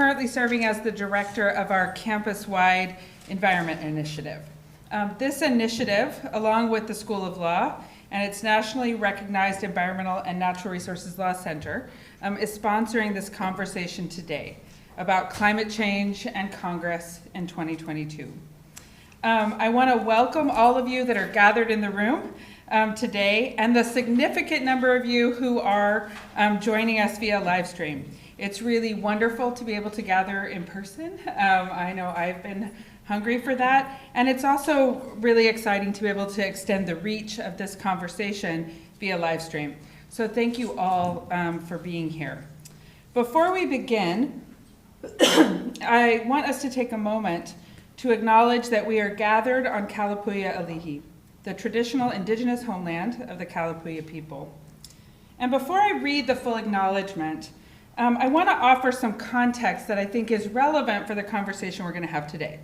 currently serving as the director of our campus-wide environment initiative. This initiative, along with the School of Law and its nationally recognized Environmental and Natural Resources Law Center, is sponsoring this conversation today about climate change and Congress in 2022. I want to welcome all of you that are gathered in the room today, and the significant number of you who are joining us via live stream. It's really wonderful to be able to gather in person. I know I've been hungry for that, and it's also really exciting to be able to extend the reach of this conversation via live stream. So thank you all for being here. Before we begin, I want us to take a moment to acknowledge that we are gathered on Kalapuya Alihi, the traditional indigenous homeland of the Kalapuya people. And before I read the full acknowledgement, I want to offer some context that I think is relevant for the conversation we're going to have today.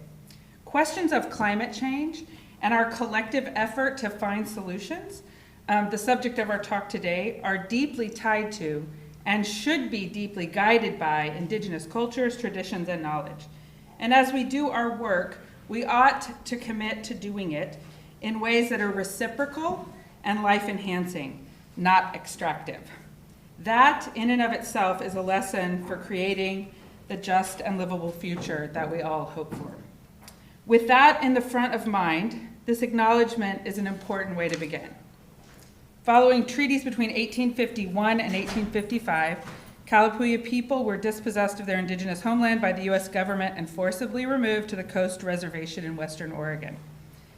Questions of climate change and our collective effort to find solutions, the subject of our talk today, are deeply tied to and should be deeply guided by indigenous cultures, traditions, and knowledge. And as we do our work, we ought to commit to doing it in ways that are reciprocal and life-enhancing, not extractive. That, in and of itself, is a lesson for creating the just and livable future that we all hope for. With that in the front of mind, this acknowledgement is an important way to begin. Following treaties between 1851 and 1855, Kalapuya people were dispossessed of their indigenous homeland by the U.S. government and forcibly removed to the Coast Reservation in Western Oregon.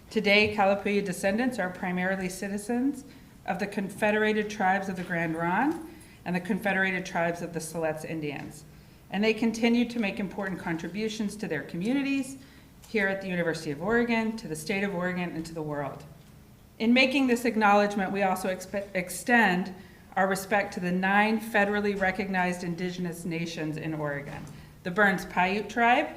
Today, Kalapuya descendants are primarily citizens of the Confederated Tribes of the Grand Ronde and the Confederated Tribes of the Siletz Indians. And they continue to make important contributions to their communities here at the University of Oregon, to the state of Oregon, and to the world. In making this acknowledgement, we also extend our respect to the 9 federally recognized indigenous nations in Oregon: the Burns Paiute Tribe,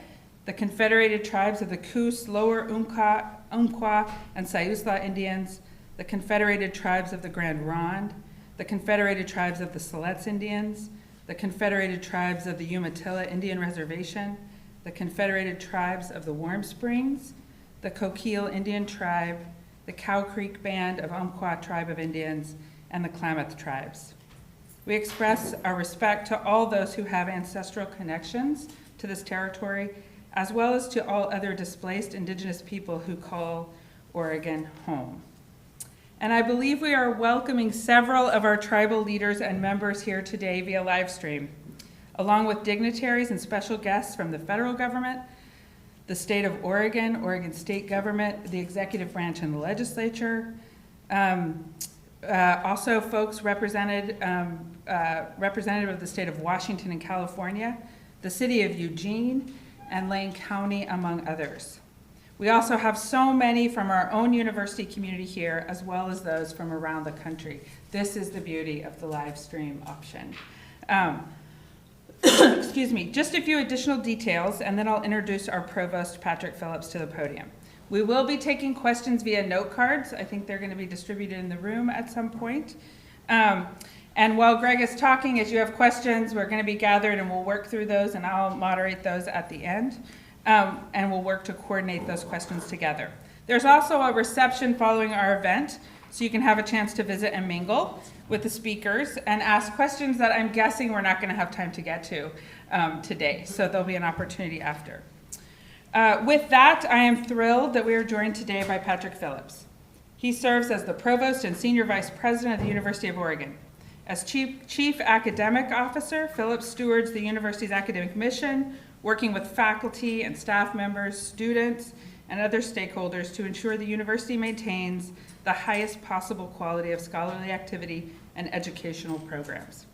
the Confederated Tribes of the Coos, Lower Umpqua, and Siuslaw Indians, the Confederated Tribes of the Grand Ronde, the Confederated Tribes of the Siletz Indians, the Confederated Tribes of the Umatilla Indian Reservation, the Confederated Tribes of the Warm Springs, the Coquille Indian Tribe, the Cow Creek Band of Umpqua Tribe of Indians, and the Klamath Tribes. We express our respect to all those who have ancestral connections to this territory, as well as to all other displaced indigenous people who call Oregon home. And I believe we are welcoming several of our tribal leaders and members here today via live stream, along with dignitaries and special guests from the federal government, the state of Oregon, Oregon state government, the executive branch and the legislature, also folks representative of the state of Washington and California, the city of Eugene, and Lane County, among others. We also have so many from our own university community here, as well as those from around the country. This is the beauty of the live stream option. Excuse me, just a few additional details, and then I'll introduce our Provost, Patrick Phillips, to the podium. We will be taking questions via note cards. I think they're going to be distributed in the room at some point. And while Greg is talking, as you have questions, we're going to be gathered and we'll work through those, and I'll moderate those at the end. And we'll work to coordinate those questions together. There's also a reception following our event, so you can have a chance to visit and mingle with the speakers and ask questions that I'm guessing we're not going to have time to get to today. So there'll be an opportunity after. With that, I am thrilled that we are joined today by Patrick Phillips. He serves as the Provost and Senior Vice President of the University of Oregon. As Chief Academic Officer, Phillips stewards the university's academic mission, working with faculty and staff members, students, and other stakeholders to ensure the university maintains the highest possible quality of scholarly activity and educational programs.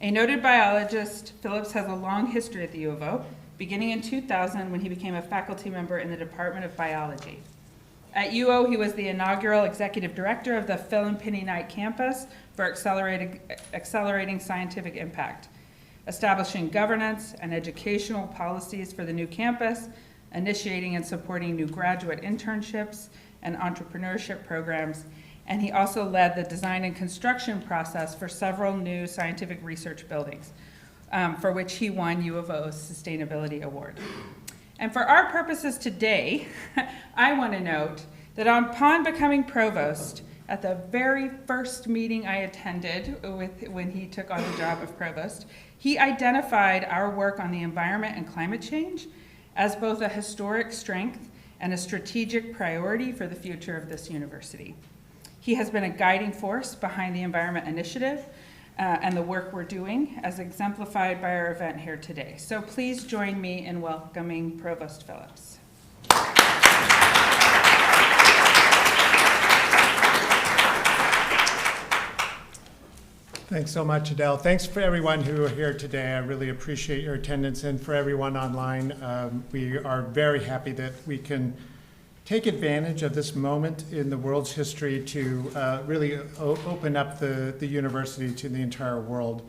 A noted biologist, Phillips has a long history at the U of O, beginning in 2000 when he became a faculty member in the Department of Biology. At UO, he was the inaugural executive director of the Phil and Penny Knight campus for accelerating scientific impact, establishing governance and educational policies for the new campus, initiating and supporting new graduate internships and entrepreneurship programs, and he also led the design and construction process for several new scientific research buildings. for which he won U of O's Sustainability Award. And for our purposes today, I want to note that upon becoming provost, at the very first meeting I attended when he took on the job of provost, he identified our work on the environment and climate change as both a historic strength and a strategic priority for the future of this university. He has been a guiding force behind the Environment Initiative and the work we're doing, as exemplified by our event here today. So please join me in welcoming Provost Phillips. Thanks so much, Adele. Thanks for everyone who are here today. I really appreciate your attendance, and for everyone online, we are very happy that we can take advantage of this moment in the world's history to really open up the university to the entire world.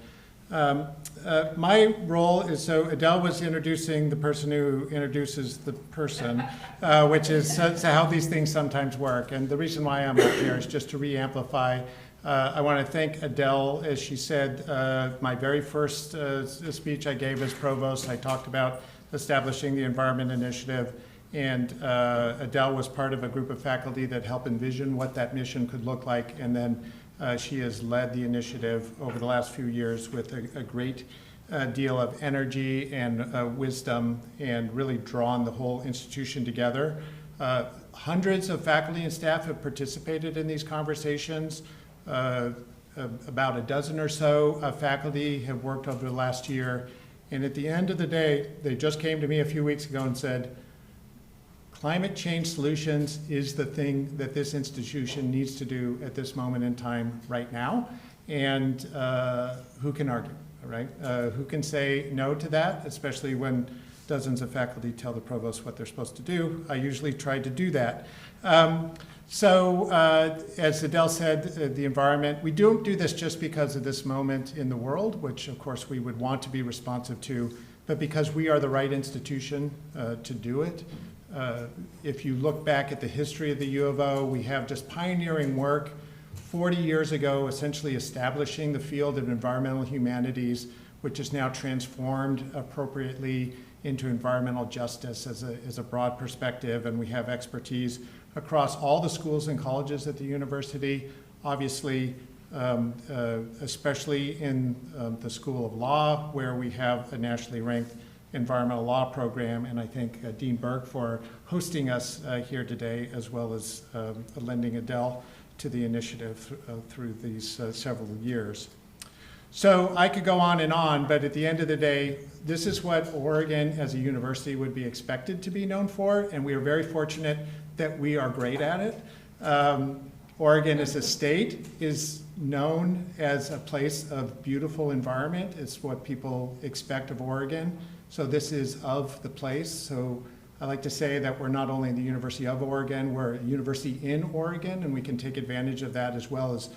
My role is, so Adele was introducing the person who introduces the person, which is so how these things sometimes work. And the reason why I'm up here is just to re-amplify. I want to thank Adele. As she said, my very first speech I gave as provost, I talked about establishing the Environment Initiative, and Adele was part of a group of faculty that helped envision what that mission could look like, and then she has led the initiative over the last few years with a great deal of energy and wisdom, and really drawn the whole institution together. Hundreds of faculty and staff have participated in these conversations. About a dozen or so faculty have worked over the last year, and at the end of the day, they just came to me a few weeks ago and said, climate change solutions is the thing that this institution needs to do at this moment in time right now, and who can argue, right? Who can say no to that, especially when dozens of faculty tell the provost what they're supposed to do. I usually try to do that. So as Adele said, the environment, we don't do this just because of this moment in the world, which of course we would want to be responsive to, but because we are the right institution to do it. If you look back at the history of the U of O, we have just pioneering work 40 years ago, essentially establishing the field of environmental humanities, which is now transformed appropriately into environmental justice as a broad perspective, and we have expertise across all the schools and colleges at the university, obviously, especially in the School of Law, where we have a nationally ranked environmental law program, and I thank Dean Burke for hosting us here today, as well as lending Adele to the initiative through these several years. So I could go on, but at the end of the day, this is what Oregon as a university would be expected to be known for, and we are very fortunate that we are great at it. Oregon as a state is known as a place of beautiful environment. It's what people expect of Oregon. So this is of the place. So I like to say that we're not only the University of Oregon, we're a university in Oregon, and we can take advantage of that as well as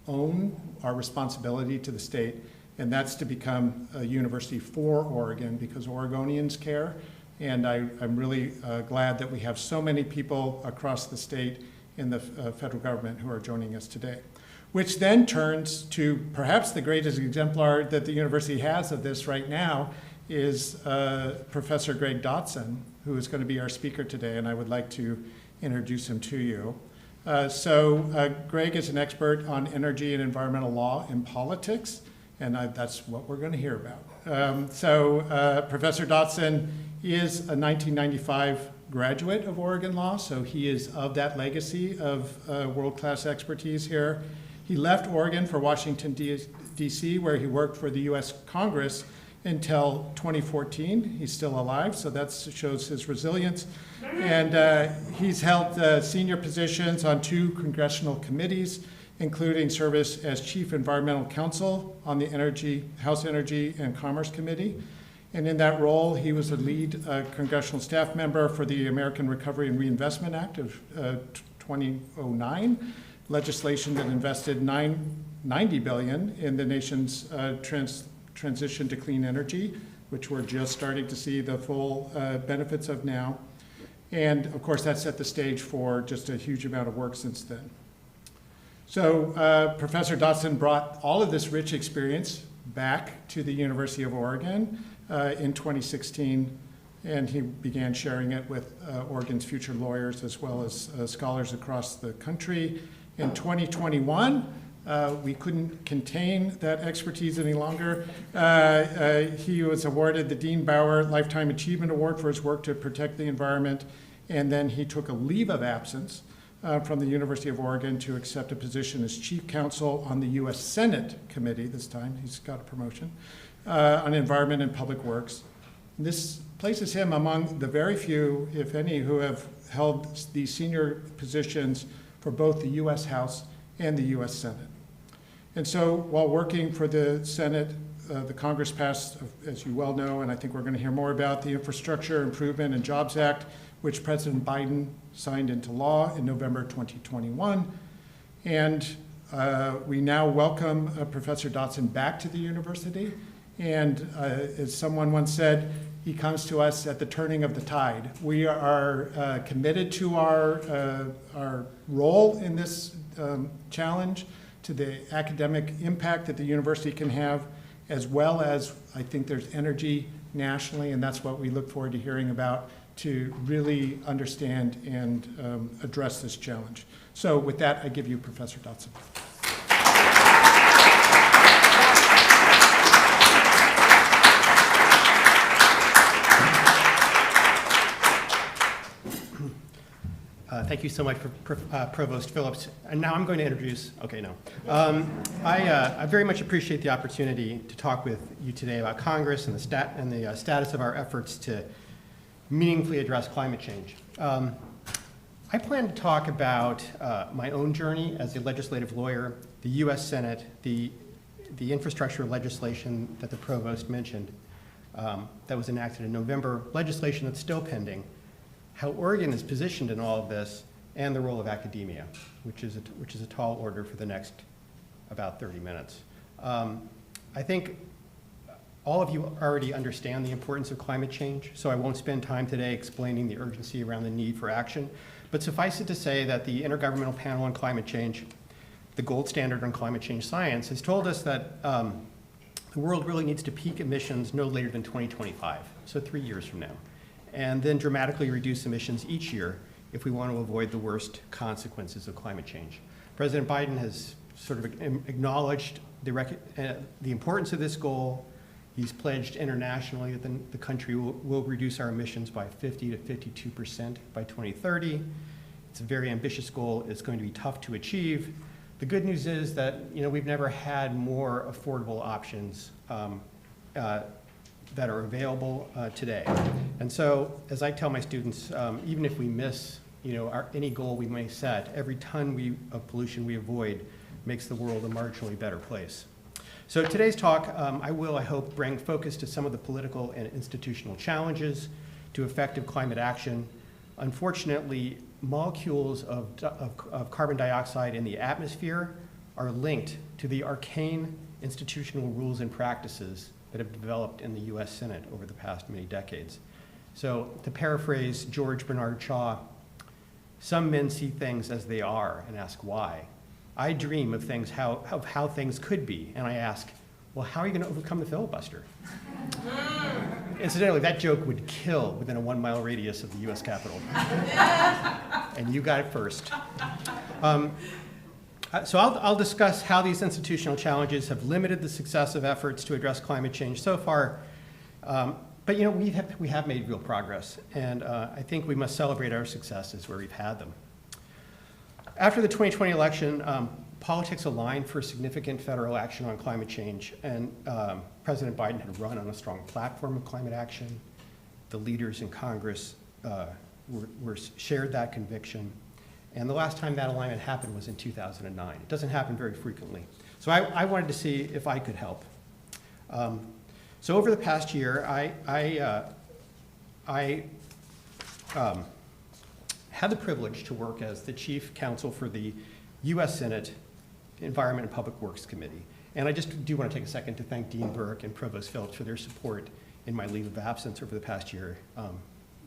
own our responsibility to the state, and that's to become a university for Oregon, because Oregonians care, and I'm really glad that we have so many people across the state in the federal government who are joining us today. Which then turns to perhaps the greatest exemplar that the university has of this right now is Professor Greg Dotson, who is going to be our speaker today, and I would like to introduce him to you. Greg is an expert on energy and environmental law and politics, and that's what we're going to hear about. Professor Dotson is a 1995 graduate of Oregon Law, so he is of that legacy of world-class expertise here. He left Oregon for Washington, D.C., where he worked for the U.S. Congress until 2014. He's still alive, so that shows his resilience. And he's held senior positions on 2 congressional committees, including service as Chief Environmental Counsel on the House Energy and Commerce Committee. And in that role, he was a lead congressional staff member for the American Recovery and Reinvestment Act of 2009, legislation that invested $90 billion in the nation's transition to clean energy, which we're just starting to see the full benefits of now. And of course, that set the stage for just a huge amount of work since then. So Professor Dotson brought all of this rich experience back to the University of Oregon in 2016, and he began sharing it with Oregon's future lawyers as well as scholars across the country. In 2021, we couldn't contain that expertise any longer. He was awarded the Dean Bauer Lifetime Achievement Award for his work to protect the environment, and then he took a leave of absence from the University of Oregon to accept a position as chief counsel on the U.S. Senate committee. This time he's got a promotion on environment and public works. This places him among the very few, if any, who have held these senior positions for both the U.S. House and the U.S. Senate. And so while working for the Senate, the Congress passed, as you well know, and I think we're going to hear more about, the Infrastructure Improvement and Jobs Act, which President Biden signed into law in November 2021. And we now welcome Professor Dotson back to the university. And as someone once said, he comes to us at the turning of the tide. We are committed to our role in this challenge, to the academic impact that the university can have, as well as I think there's energy nationally, and that's what we look forward to hearing about, to really understand and address this challenge. So with that, I give you Professor Dotson. Thank you so much, Provost Phillips. And now I'm going to introduce, I very much appreciate the opportunity to talk with you today about Congress and the status of our efforts to meaningfully address climate change. I plan to talk about my own journey as a legislative lawyer, the U.S. Senate, the infrastructure legislation that the Provost mentioned that was enacted in November, legislation that's still pending, how Oregon is positioned in all of this, and the role of academia, which is a tall order for the next about 30 minutes. I think all of you already understand the importance of climate change, so I won't spend time today explaining the urgency around the need for action. But suffice it to say that the Intergovernmental Panel on Climate Change, the gold standard on climate change science, has told us that the world really needs to peak emissions no later than 2025, so 3 years from now, and then dramatically reduce emissions each year if we want to avoid the worst consequences of climate change. President Biden has sort of acknowledged the importance of this goal. He's pledged internationally that the country will reduce our emissions by 50 to 52% by 2030. It's a very ambitious goal. It's going to be tough to achieve. The good news is that we've never had more affordable options that are available today. And so, as I tell my students, even if we miss any goal we may set, every ton of pollution we avoid makes the world a marginally better place. So today's talk, I hope, bring focus to some of the political and institutional challenges to effective climate action. Unfortunately, molecules of carbon dioxide in the atmosphere are linked to the arcane institutional rules and practices that have developed in the U.S. Senate over the past many decades. So to paraphrase George Bernard Shaw, some men see things as they are and ask why. I dream of how things could be, and I ask, well, how are you going to overcome the filibuster? Incidentally, that joke would kill within a 1 mile radius of the U.S. Capitol. And you got it first. So I'll discuss how these institutional challenges have limited the success of efforts to address climate change so far. But we have made real progress, and I think we must celebrate our successes where we've had them. After the 2020 election, politics aligned for significant federal action on climate change, and President Biden had run on a strong platform of climate action. The leaders in Congress shared that conviction. And the last time that alignment happened was in 2009. It doesn't happen very frequently. So I wanted to see if I could help. So over the past year, I had the privilege to work as the chief counsel for the U.S. Senate Environment and Public Works Committee. And I just do want to take a second to thank Dean Burke and Provost Phillips for their support in my leave of absence over the past year,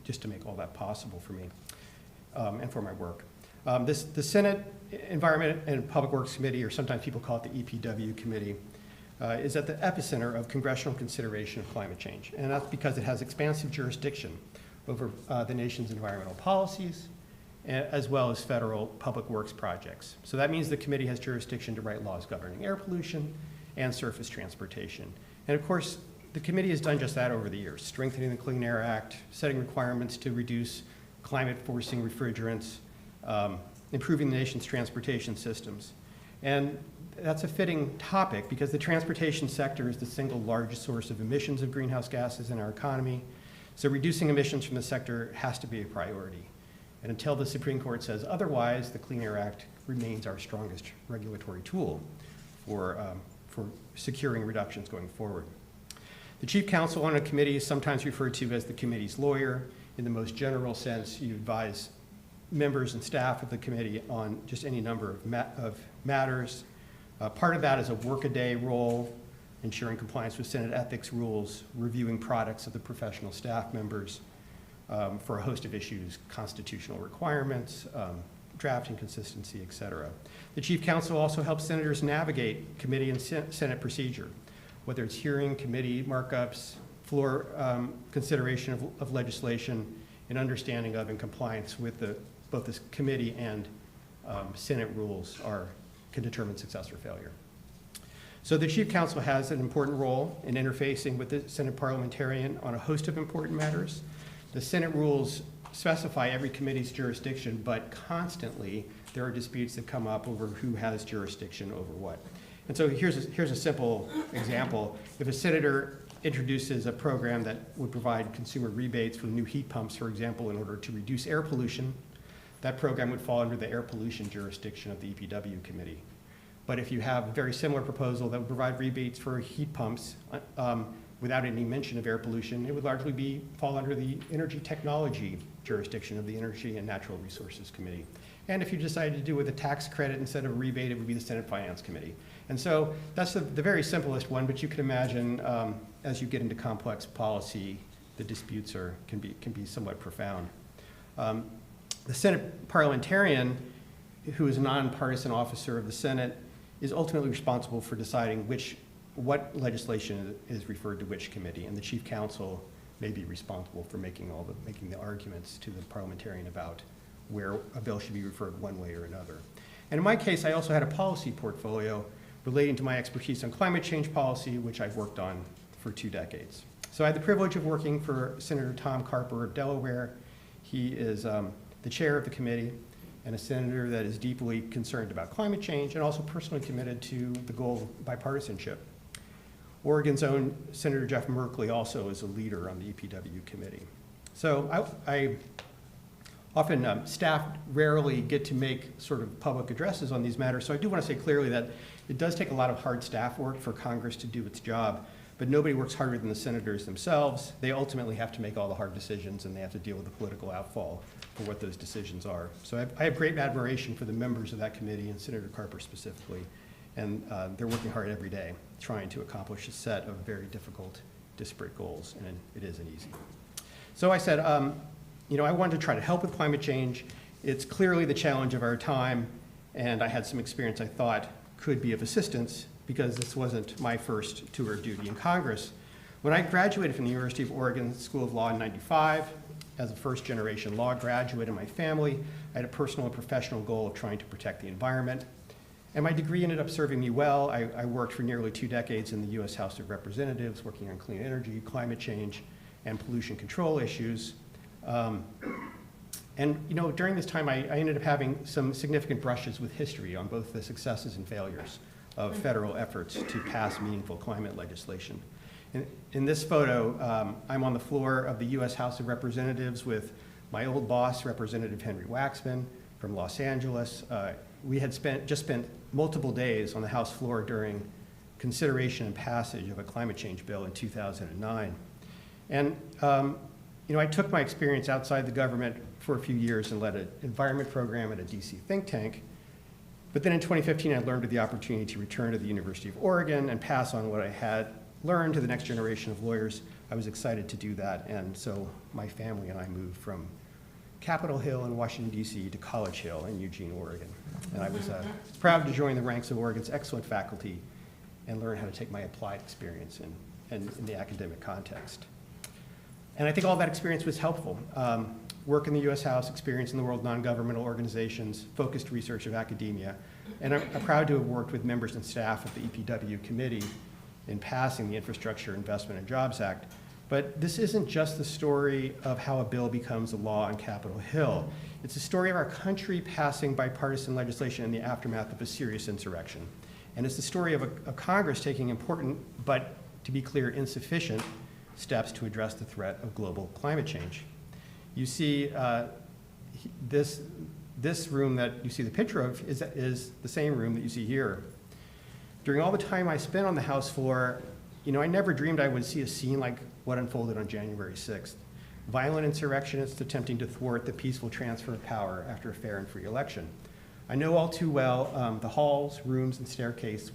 just to make all that possible for me and for my work. The Senate Environment and Public Works Committee, or sometimes people call it the EPW Committee, is at the epicenter of congressional consideration of climate change. And that's because it has expansive jurisdiction over the nation's environmental policies, as well as federal public works projects. So that means the committee has jurisdiction to write laws governing air pollution and surface transportation. And of course, the committee has done just that over the years, strengthening the Clean Air Act, setting requirements to reduce climate-forcing refrigerants, improving the nation's transportation systems. And that's a fitting topic because the transportation sector is the single largest source of emissions of greenhouse gases in our economy. So reducing emissions from the sector has to be a priority. And until the Supreme Court says otherwise, the Clean Air Act remains our strongest regulatory tool for securing reductions going forward. The chief counsel on a committee is sometimes referred to as the committee's lawyer. In the most general sense, you advise members and staff of the committee on just any number of matters. Part of that is a workaday role, ensuring compliance with Senate ethics rules, reviewing products of the professional staff members for a host of issues, constitutional requirements, drafting consistency, et cetera. The chief counsel also helps senators navigate committee and Senate procedure, whether it's hearing, committee markups, floor consideration of legislation, and understanding of and compliance with both this committee and Senate rules can determine success or failure. So the chief counsel has an important role in interfacing with the Senate parliamentarian on a host of important matters. The Senate rules specify every committee's jurisdiction, but constantly there are disputes that come up over who has jurisdiction over what. And so here's a simple example. If a senator introduces a program that would provide consumer rebates for new heat pumps, for example, in order to reduce air pollution, that program would fall under the air pollution jurisdiction of the EPW committee. But if you have a very similar proposal that would provide rebates for heat pumps without any mention of air pollution, it would largely fall under the energy technology jurisdiction of the Energy and Natural Resources Committee. And if you decided to do it with a tax credit instead of a rebate, it would be the Senate Finance Committee. And so that's the very simplest one, but you can imagine as you get into complex policy, the disputes can be somewhat profound. The Senate parliamentarian, who is a nonpartisan officer of the Senate, is ultimately responsible for deciding what legislation is referred to which committee, and the chief counsel may be responsible for making the arguments to the parliamentarian about where a bill should be referred one way or another. And in my case, I also had a policy portfolio relating to my expertise on climate change policy, which I've worked on for 2 decades. So I had the privilege of working for Senator Tom Carper of Delaware. He is the chair of the committee and a senator that is deeply concerned about climate change and also personally committed to the goal of bipartisanship. Oregon's own Senator Jeff Merkley also is a leader on the EPW committee. So I often, staff rarely get to make sort of public addresses on these matters, so I do want to say clearly that it does take a lot of hard staff work for Congress to do its job, but nobody works harder than the senators themselves. They ultimately have to make all the hard decisions, and they have to deal with the political outfall for what those decisions are. So I have great admiration for the members of that committee and Senator Carper specifically, and they're working hard every day trying to accomplish a set of very difficult, disparate goals, and it isn't easy. So I said, I wanted to try to help with climate change. It's clearly the challenge of our time, and I had some experience I thought could be of assistance because this wasn't my first tour of duty in Congress. When I graduated from the University of Oregon School of Law in '95, as a first-generation law graduate in my family, I had a personal and professional goal of trying to protect the environment. And my degree ended up serving me well. I worked for nearly 2 decades in the U.S. House of Representatives, working on clean energy, climate change, and pollution control issues. During this time, I ended up having some significant brushes with history on both the successes and failures of federal efforts to pass meaningful climate legislation. In this photo, I'm on the floor of the U.S. House of Representatives with my old boss, Representative Henry Waxman from Los Angeles. We had just spent multiple days on the House floor during consideration and passage of a climate change bill in 2009. And I took my experience outside the government for a few years and led an environment program at a DC think tank. But then in 2015, I learned of the opportunity to return to the University of Oregon and pass on what I had learned to the next generation of lawyers. I was excited to do that, and so my family and I moved from Capitol Hill in Washington, D.C. to College Hill in Eugene, Oregon. And I was proud to join the ranks of Oregon's excellent faculty and learn how to take my applied experience in the academic context. And I think all that experience was helpful. Work in the U.S. House, experience in the world non-governmental organizations, focused research of academia, and I'm proud to have worked with members and staff of the EPW committee in passing the Infrastructure Investment and Jobs Act. But this isn't just the story of how a bill becomes a law on Capitol Hill. It's the story of our country passing bipartisan legislation in the aftermath of a serious insurrection. And it's the story of a Congress taking important, but to be clear, insufficient steps to address the threat of global climate change. You see this room that you see the picture of is the same room that you see here. During all the time I spent on the House floor, I never dreamed I would see a scene like what unfolded on January 6th. Violent insurrectionists attempting to thwart the peaceful transfer of power after a fair and free election. I know all too well the halls, rooms, and staircases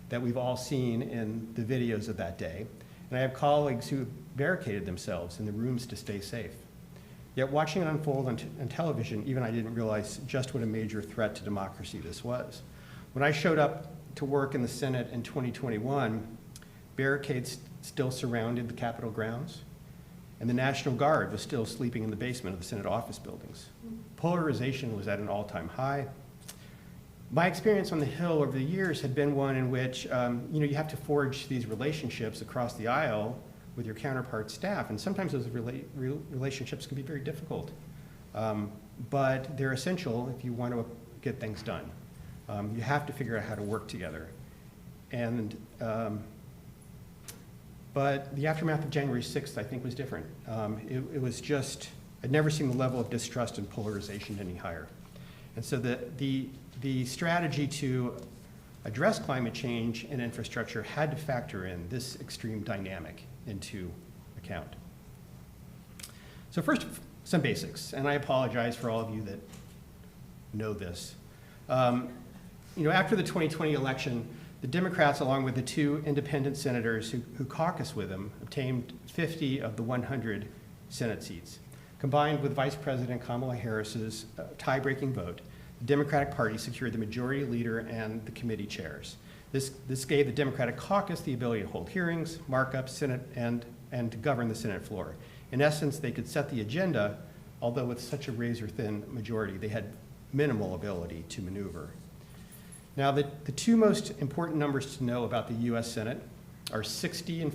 that we've all seen in the videos of that day. And I have colleagues who barricaded themselves in the rooms to stay safe. Yet watching it unfold on television, even I didn't realize just what a major threat to democracy this was. When I showed up to work in the Senate in 2021, barricades still surrounded the Capitol grounds, and the National Guard was still sleeping in the basement of the Senate office buildings. Polarization was at an all-time high. My experience on the Hill over the years had been one in which you have to forge these relationships across the aisle with your counterpart staff, and sometimes those relationships can be very difficult. But they're essential if you want to get things done. You have to figure out how to work together. And but the aftermath of January 6th, I think, was different. It was just, I'd never seen the level of distrust and polarization any higher. And so the strategy to address climate change and infrastructure had to factor in this extreme dynamic into account. So first, some basics, and I apologize for all of you that know this. After the 2020 election, the Democrats, along with the two independent senators who caucus with them, obtained 50 of the 100 Senate seats. Combined with Vice President Kamala Harris's tie-breaking vote, the Democratic Party secured the majority leader and the committee chairs. This gave the Democratic caucus the ability to hold hearings, mark up Senate, and to govern the Senate floor. In essence, they could set the agenda, although with such a razor-thin majority, they had minimal ability to maneuver. Now, the two most important numbers to know about the U.S. Senate are 60 and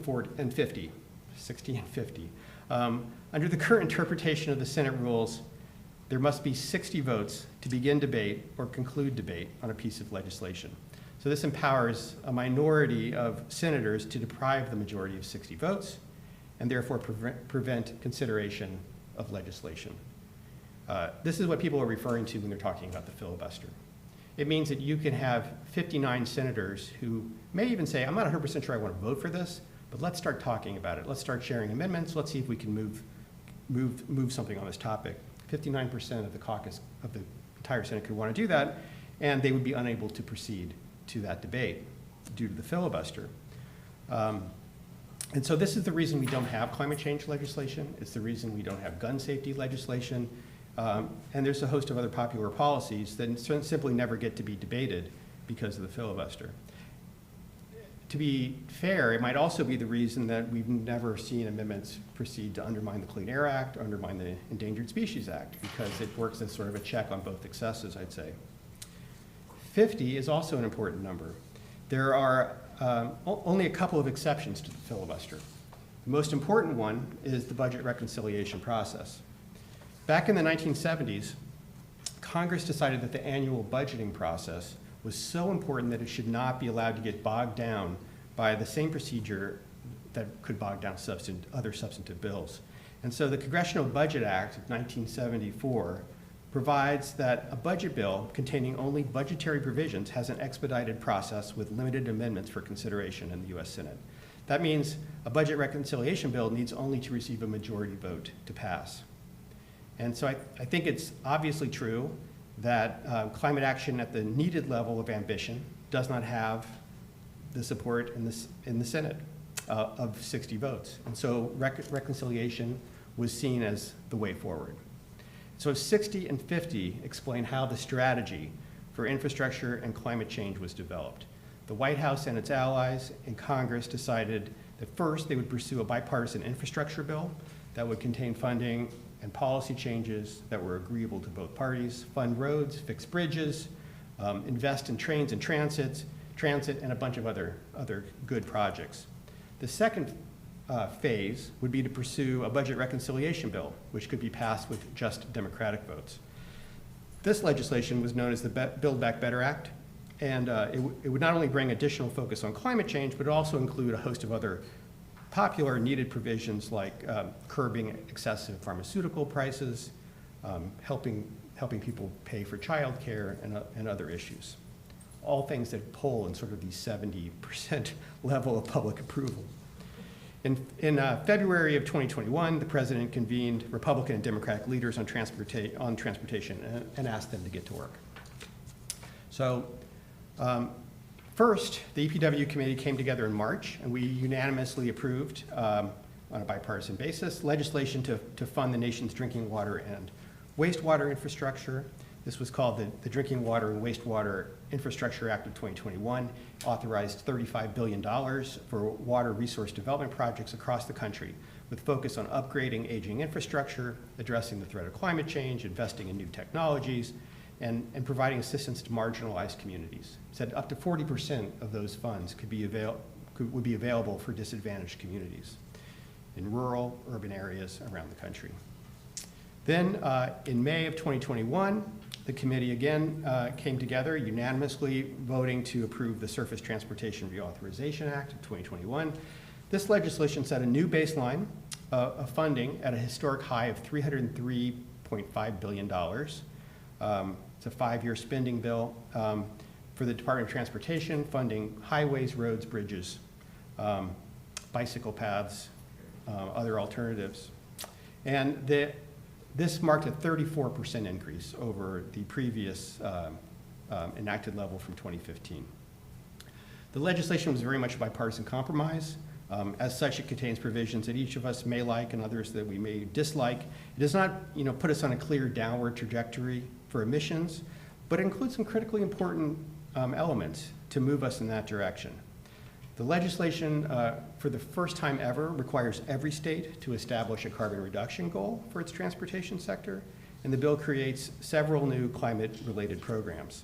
50. 60 and 50. Under the current interpretation of the Senate rules, there must be 60 votes to begin debate or conclude debate on a piece of legislation. So this empowers a minority of senators to deprive the majority of 60 votes and therefore prevent consideration of legislation. This is what people are referring to when they're talking about the filibuster. It means that you can have 59 senators who may even say, I'm not 100% sure I want to vote for this, but let's start talking about it. Let's start sharing amendments. Let's see if we can move something on this topic. 59% of the caucus of the entire Senate could want to do that, and they would be unable to proceed to that debate due to the filibuster. And so this is the reason we don't have climate change legislation. It's the reason we don't have gun safety legislation. And there's a host of other popular policies that simply never get to be debated because of the filibuster. To be fair, it might also be the reason that we've never seen amendments proceed to undermine the Clean Air Act, or undermine the Endangered Species Act, because it works as sort of a check on both excesses, I'd say. 50 is also an important number. There are only a couple of exceptions to the filibuster. The most important one is the budget reconciliation process. Back in the 1970s, Congress decided that the annual budgeting process was so important that it should not be allowed to get bogged down by the same procedure that could bog down other substantive bills. And so the Congressional Budget Act of 1974 provides that a budget bill containing only budgetary provisions has an expedited process with limited amendments for consideration in the U.S. Senate. That means a budget reconciliation bill needs only to receive a majority vote to pass. And so I think it's obviously true that climate action at the needed level of ambition does not have the support in the Senate of 60 votes. And so reconciliation was seen as the way forward. So 60 and 50 explain how the strategy for infrastructure and climate change was developed. The White House and its allies in Congress decided that first they would pursue a bipartisan infrastructure bill that would contain funding and policy changes that were agreeable to both parties, fund roads, fix bridges, invest in trains and transit, and a bunch of other good projects. The second phase would be to pursue a budget reconciliation bill, which could be passed with just Democratic votes. This legislation was known as the Build Back Better Act, and it would not only bring additional focus on climate change, but also include a host of other popular needed provisions like curbing excessive pharmaceutical prices, helping people pay for childcare, and other issues. All things that poll in sort of the 70% level of public approval. In February of 2021, the president convened Republican and Democratic leaders on transportation and asked them to get to work. So first, the EPW committee came together in March, and we unanimously approved, on a bipartisan basis, legislation to fund the nation's drinking water and wastewater infrastructure. This was called the Drinking Water and Wastewater Infrastructure Act of 2021, authorized $35 billion for water resource development projects across the country, with focus on upgrading aging infrastructure, addressing the threat of climate change, investing in new technologies, and providing assistance to marginalized communities. It said up to 40% of those funds would be available for disadvantaged communities in rural, urban areas around the country. Then in May of 2021, the committee again came together, unanimously voting to approve the Surface Transportation Reauthorization Act of 2021. This legislation set a new baseline of funding at a historic high of $303.5 billion. It's a 5-year spending bill for the Department of Transportation, funding highways, roads, bridges, bicycle paths, other alternatives. And this marked a 34% increase over the previous enacted level from 2015. The legislation was very much a bipartisan compromise. As such, it contains provisions that each of us may like and others that we may dislike. It does not, put us on a clear downward trajectory for emissions, but it includes some critically important elements to move us in that direction. The legislation, for the first time ever, requires every state to establish a carbon reduction goal for its transportation sector, and the bill creates several new climate-related programs.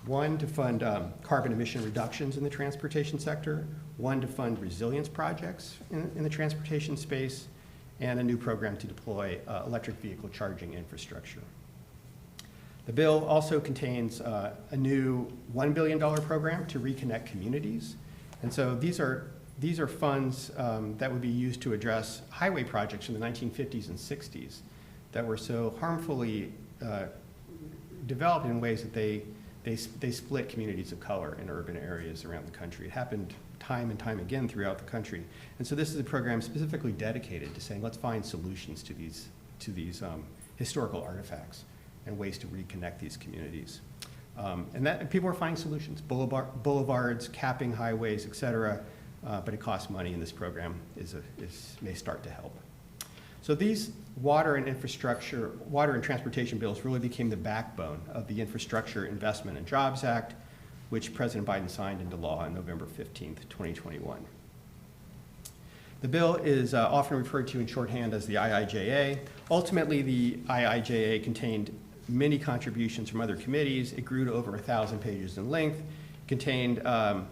One to fund carbon emission reductions in the transportation sector, one to fund resilience projects in the transportation space, and a new program to deploy electric vehicle charging infrastructure. The bill also contains a new $1 billion program to reconnect communities. And so these are funds that would be used to address highway projects in the 1950s and 60s that were so harmfully developed in ways that they split communities of color in urban areas around the country. It happened time and time again throughout the country. And so this is a program specifically dedicated to saying, let's find solutions to these historical artifacts and ways to reconnect these communities. And people are finding solutions, boulevards, capping highways, et cetera, but it costs money, and this program may start to help. So these water and transportation bills really became the backbone of the Infrastructure Investment and Jobs Act, which President Biden signed into law on November 15th, 2021. The bill is often referred to in shorthand as the IIJA. Ultimately, the IIJA contained many contributions from other committees. It grew to over 1,000 pages in length. It contained a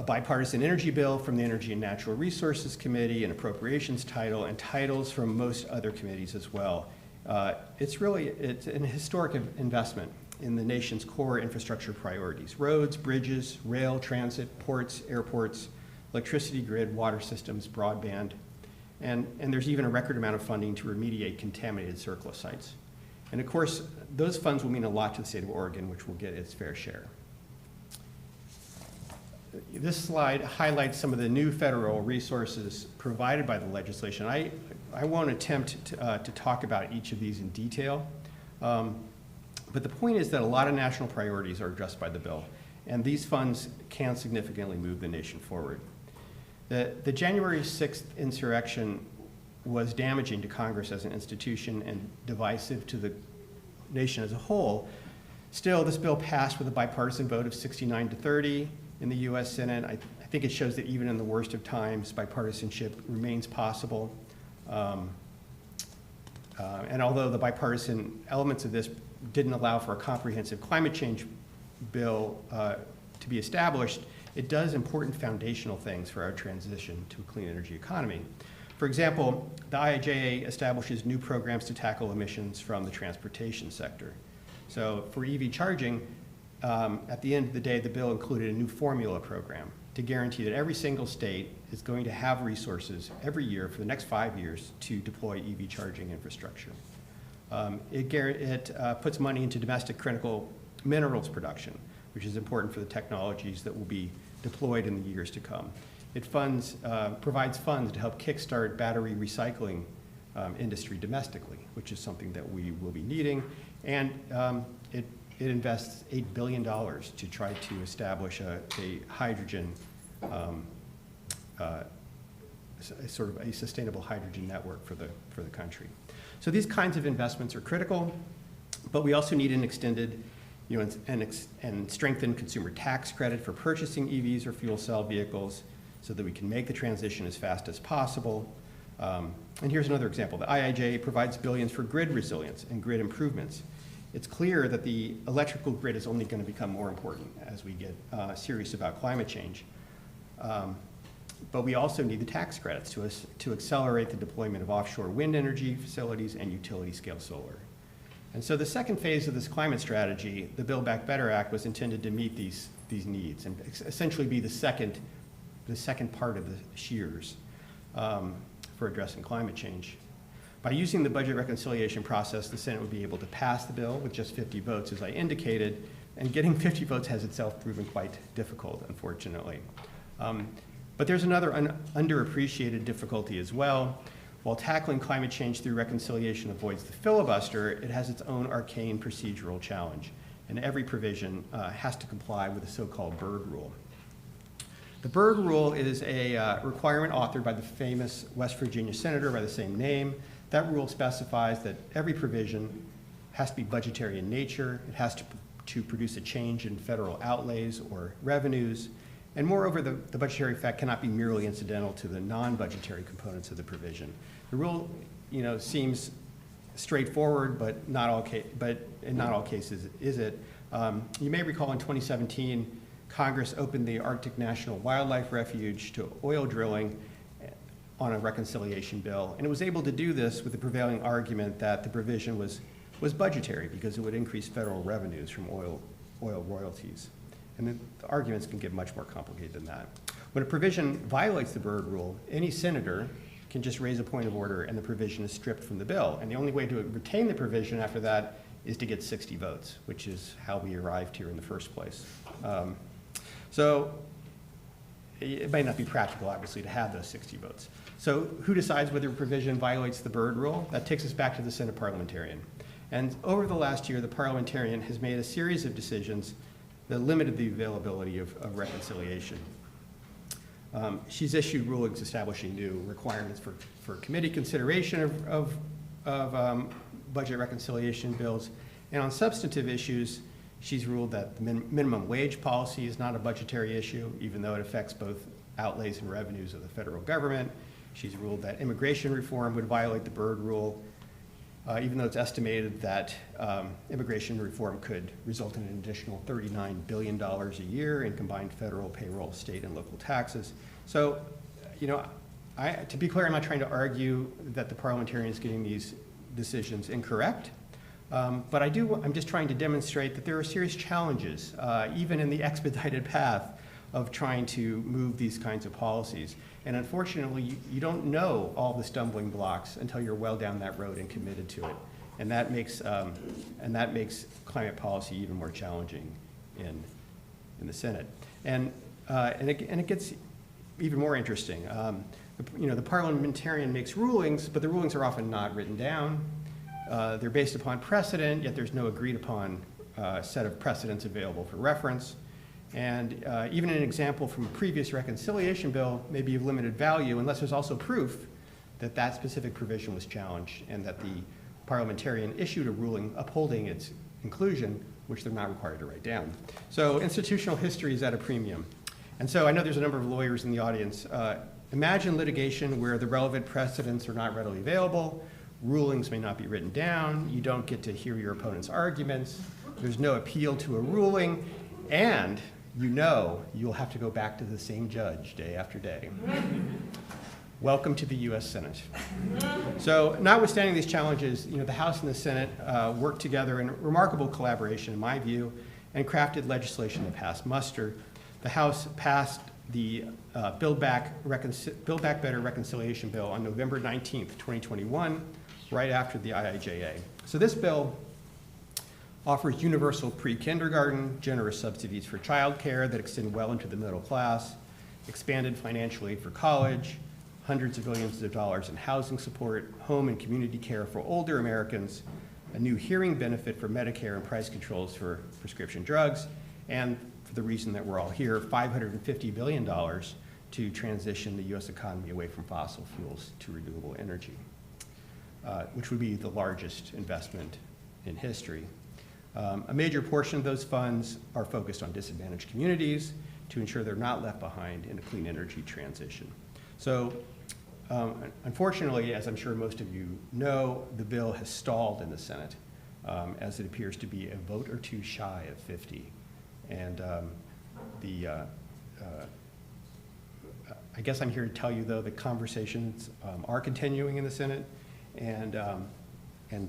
bipartisan energy bill from the Energy and Natural Resources Committee, an appropriations title, and titles from most other committees as well. It's an historic investment in the nation's core infrastructure priorities: roads, bridges, rail, transit, ports, airports, electricity grid, water systems, broadband, and there's even a record amount of funding to remediate contaminated surplus sites. And of course, those funds will mean a lot to the state of Oregon, which will get its fair share. This slide highlights some of the new federal resources provided by the legislation. I won't attempt to talk about each of these in detail, but the point is that a lot of national priorities are addressed by the bill, and these funds can significantly move the nation forward. The January 6th insurrection was damaging to Congress as an institution and divisive to the nation as a whole. Still, this bill passed with a bipartisan vote of 69 to 30, in the U.S. Senate. I think it shows that even in the worst of times, bipartisanship remains possible. And although the bipartisan elements of this didn't allow for a comprehensive climate change bill to be established, it does important foundational things for our transition to a clean energy economy. For example, the IIJA establishes new programs to tackle emissions from the transportation sector. So for EV charging, at the end of the day, the bill included a new formula program to guarantee that every single state is going to have resources every year for the next 5 years to deploy EV charging infrastructure. It puts money into domestic critical minerals production, which is important for the technologies that will be deployed in the years to come. It provides funds to help kickstart battery recycling industry domestically, which is something that we will be needing. And it invests $8 billion to try to establish a hydrogen, sort of a sustainable hydrogen network for the country. So these kinds of investments are critical, but we also need an extended, and strengthened consumer tax credit for purchasing EVs or fuel cell vehicles so that we can make the transition as fast as possible. And here's another example. The IIJA provides billions for grid resilience and grid improvements. It's clear that the electrical grid is only going to become more important as we get serious about climate change. But we also need the tax credits to accelerate the deployment of offshore wind energy facilities and utility-scale solar. And so the second phase of this climate strategy, the Build Back Better Act, was intended to meet these needs and essentially be the second part of the shears for addressing climate change. By using the budget reconciliation process, the Senate would be able to pass the bill with just 50 votes, as I indicated, and getting 50 votes has itself proven quite difficult, unfortunately. But there's another underappreciated difficulty as well. While tackling climate change through reconciliation avoids the filibuster, it has its own arcane procedural challenge, and every provision has to comply with the so-called Burke rule. The Burke rule is a requirement authored by the famous West Virginia senator by the same name. That rule specifies that every provision has to be budgetary in nature. It has to produce a change in federal outlays or revenues. And moreover, the budgetary effect cannot be merely incidental to the non-budgetary components of the provision. The rule, seems straightforward, but in not all cases is it. You may recall in 2017, Congress opened the Arctic National Wildlife Refuge to oil drilling on a reconciliation bill, and it was able to do this with the prevailing argument that the provision was budgetary because it would increase federal revenues from oil royalties. And the arguments can get much more complicated than that. When a provision violates the Burke rule, any senator can just raise a point of order and the provision is stripped from the bill. And the only way to retain the provision after that is to get 60 votes, which is how we arrived here in the first place. So it might not be practical, obviously, to have those 60 votes. So who decides whether a provision violates the Burke rule? That takes us back to the Senate parliamentarian. And over the last year, the parliamentarian has made a series of decisions that limited the availability of reconciliation. She's issued rulings establishing new requirements for committee consideration of budget reconciliation bills. And on substantive issues, she's ruled that the minimum wage policy is not a budgetary issue, even though it affects both outlays and revenues of the federal government. She's ruled that immigration reform would violate the Burke rule, even though it's estimated that immigration reform could result in an additional $39 billion a year in combined federal, payroll, state, and local taxes. So, to be clear, I'm not trying to argue that the parliamentarian is getting these decisions incorrect, but I'm just trying to demonstrate that there are serious challenges, even in the expedited path of trying to move these kinds of policies. And unfortunately, you don't know all the stumbling blocks until you're well down that road and committed to it. And that makes climate policy even more challenging in the Senate. And it gets even more interesting. The parliamentarian makes rulings, but the rulings are often not written down. They're based upon precedent, yet there's no agreed upon set of precedents available for reference. And even an example from a previous reconciliation bill may be of limited value unless there's also proof that that specific provision was challenged and that the parliamentarian issued a ruling upholding its inclusion, which they're not required to write down. So institutional history is at a premium. And so I know there's a number of lawyers in the audience. Imagine litigation where the relevant precedents are not readily available, rulings may not be written down, you don't get to hear your opponent's arguments, there's no appeal to a ruling, and you know you'll have to go back to the same judge day after day. Welcome to the U.S. Senate. So notwithstanding these challenges, the House and the Senate worked together in remarkable collaboration, in my view, and crafted legislation that passed muster. The House passed the Build Back Better Reconciliation Bill on November 19th, 2021, right after the IIJA. So this bill offers universal pre-kindergarten, generous subsidies for childcare that extend well into the middle class, expanded financial aid for college, hundreds of billions of dollars in housing support, home and community care for older Americans, a new hearing benefit for Medicare and price controls for prescription drugs, and for the reason that we're all here, $550 billion to transition the U.S. economy away from fossil fuels to renewable energy, which would be the largest investment in history. A major portion of those funds are focused on disadvantaged communities to ensure they're not left behind in a clean energy transition. So unfortunately, as I'm sure most of you know, the bill has stalled in the Senate as it appears to be a vote or two shy of 50. And I guess I'm here to tell you, though, that conversations are continuing in the Senate, and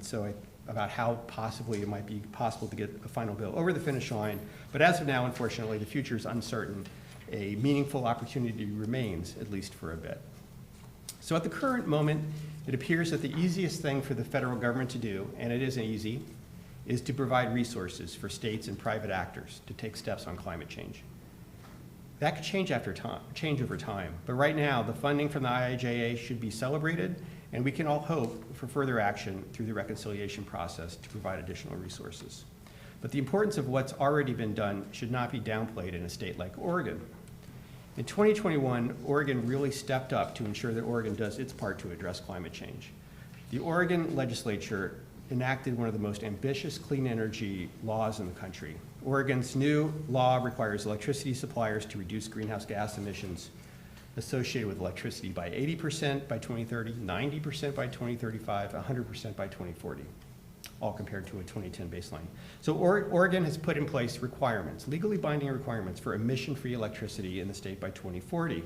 so about how possibly it might be possible to get a final bill over the finish line. But as of now, unfortunately, the future is uncertain. A meaningful opportunity remains, at least for a bit. So at the current moment, it appears that the easiest thing for the federal government to do, and it isn't easy, is to provide resources for states and private actors to take steps on climate change. That could change over time, but right now, the funding from the IIJA should be celebrated, and we can all hope for further action through the reconciliation process to provide additional resources. But the importance of what's already been done should not be downplayed in a state like Oregon. In 2021, Oregon really stepped up to ensure that Oregon does its part to address climate change. The Oregon legislature enacted one of the most ambitious clean energy laws in the country. Oregon's new law requires electricity suppliers to reduce greenhouse gas emissions associated with electricity by 80% by 2030, 90% by 2035, 100% by 2040, all compared to a 2010 baseline. So Oregon has put in place requirements, legally binding requirements for emission-free electricity in the state by 2040.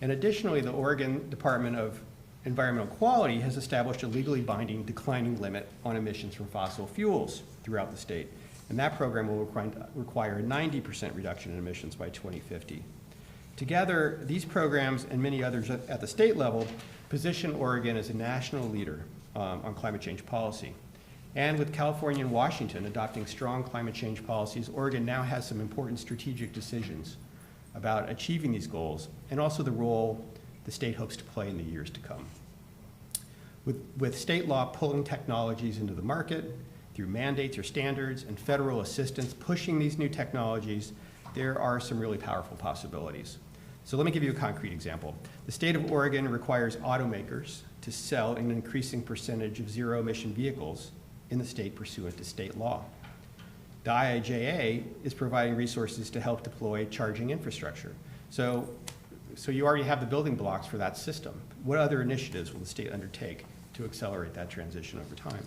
And additionally, the Oregon Department of Environmental Quality has established a legally binding declining limit on emissions from fossil fuels throughout the state. And that program will require a 90% reduction in emissions by 2050. Together, these programs and many others at the state level position Oregon as a national leader on climate change policy. And with California and Washington adopting strong climate change policies, Oregon now has some important strategic decisions about achieving these goals and also the role the state hopes to play in the years to come. With state law pulling technologies into the market through mandates or standards and federal assistance pushing these new technologies, there are some really powerful possibilities. So let me give you a concrete example. The state of Oregon requires automakers to sell an increasing percentage of zero-emission vehicles in the state pursuant to state law. The IIJA is providing resources to help deploy charging infrastructure. So you already have the building blocks for that system. What other initiatives will the state undertake to accelerate that transition over time?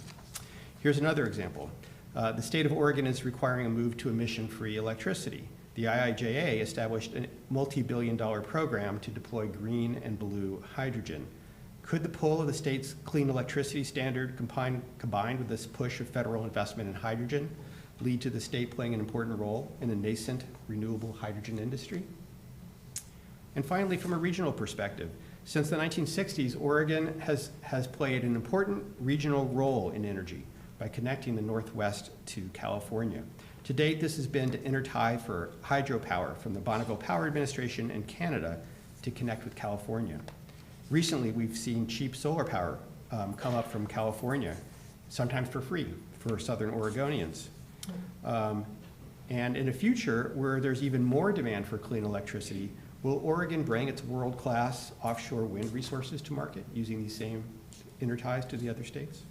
Here's another example. The state of Oregon is requiring a move to emission-free electricity. The IIJA established a multi-billion-dollar program to deploy green and blue hydrogen. Could the pull of the state's clean electricity standard combined with this push of federal investment in hydrogen lead to the state playing an important role in the nascent renewable hydrogen industry? And finally, from a regional perspective, since the 1960s, Oregon has played an important regional role in energy by connecting the Northwest to California. To date, this has been to intertie for hydropower from the Bonneville Power Administration and Canada to connect with California. Recently, we've seen cheap solar power come up from California, sometimes for free for Southern Oregonians. And in a future where there's even more demand for clean electricity, will Oregon bring its world-class offshore wind resources to market using these same interties to the other states?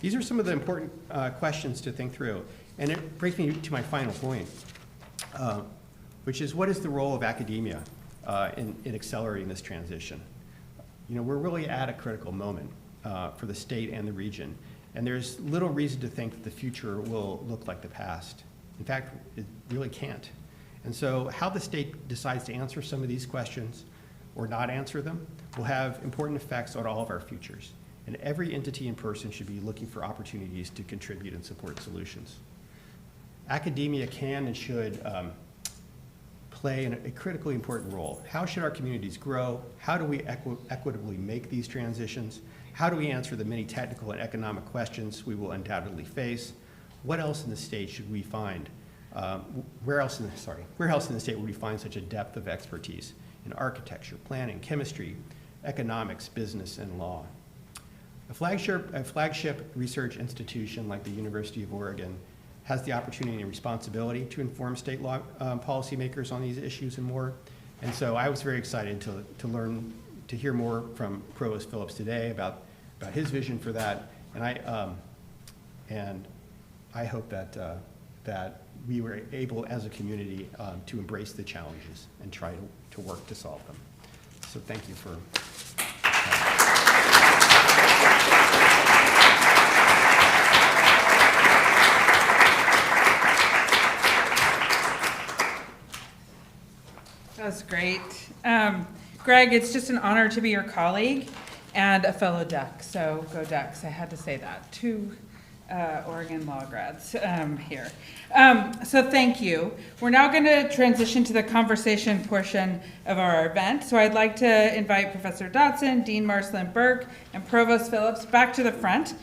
These are some of the important questions to think through. And it brings me to my final point. which is what is the role of academia in accelerating this transition? You know, we're really at a critical moment for the state and the region, and there's little reason to think that the future will look like the past. In fact, it really can't. And so how the state decides to answer some of these questions or not answer them will have important effects on all of our futures. And every entity and person should be looking for opportunities to contribute and support solutions. Academia can and should play a critically important role. How should our communities grow? How do we equitably make these transitions? How do we answer the many technical and economic questions we will undoubtedly face? What else in the state should we find? Where else in the state would we find such a depth of expertise in architecture, planning, chemistry, economics, business, and law? A flagship research institution like the University of Oregon has the opportunity and responsibility to inform state law policymakers on these issues and more. And so I was very excited to hear more from Provost Phillips today about his vision for that. And I hope that we were able as a community to embrace the challenges and try to work to solve them. So thank you for. That was great. Greg, it's just an honor to be your colleague and a fellow Duck, so go Ducks. I had to say that. Two Oregon law grads here. So thank you. We're now going to transition to the conversation portion of our event. So I'd like to invite Professor Dotson, Dean Marcelin Burke, and Provost Phillips back to the front.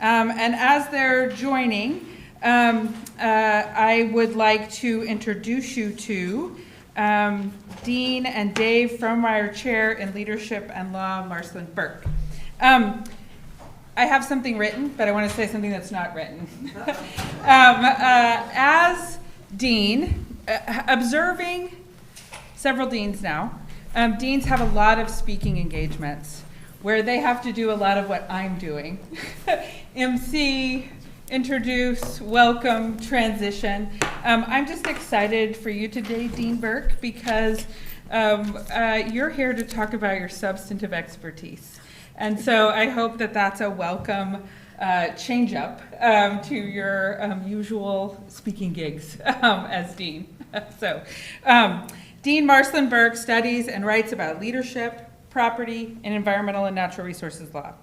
And as they're joining, I would like to introduce you to Dean and Dave Frommeyer Chair in Leadership and Law, Marcelin Burke. I have something written, but I want to say something that's not written. As dean, observing several deans now, deans have a lot of speaking engagements where they have to do a lot of what I'm doing. MC, introduce, welcome, transition. I'm just excited for you today, Dean Burke, because you're here to talk about your substantive expertise. And so I hope that that's a welcome change up to your usual speaking gigs as Dean. So Dean Marcelin Burke studies and writes about leadership, property, and environmental and natural resources law.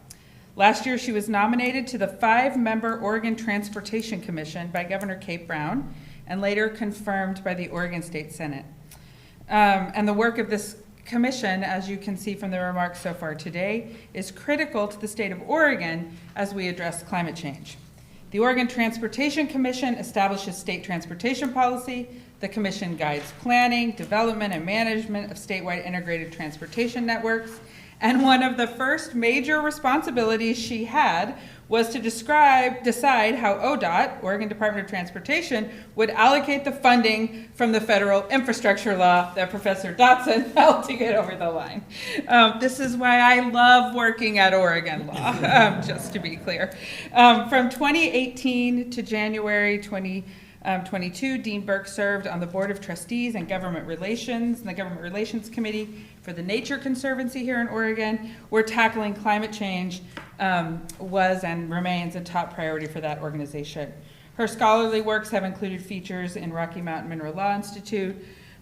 Last year, she was nominated to the 5-member Oregon Transportation Commission by Governor Kate Brown, and later confirmed by the Oregon State Senate. And the work of this commission, as you can see from the remarks so far today, is critical to the state of Oregon as we address climate change. The Oregon Transportation Commission establishes state transportation policy. The commission guides planning, development, and management of statewide integrated transportation networks. And one of the first major responsibilities she had was to decide how ODOT, Oregon Department of Transportation, would allocate the funding from the federal infrastructure law that Professor Dotson helped to get over the line. This is why I love working at Oregon law, just to be clear. From 2018 to January 2022, Dean Burke served on the Board of Trustees and Government Relations and the Government Relations Committee for the Nature Conservancy here in Oregon, where tackling climate change was and remains a top priority for that organization. Her scholarly works have included features in Rocky Mountain Mineral Law Institute,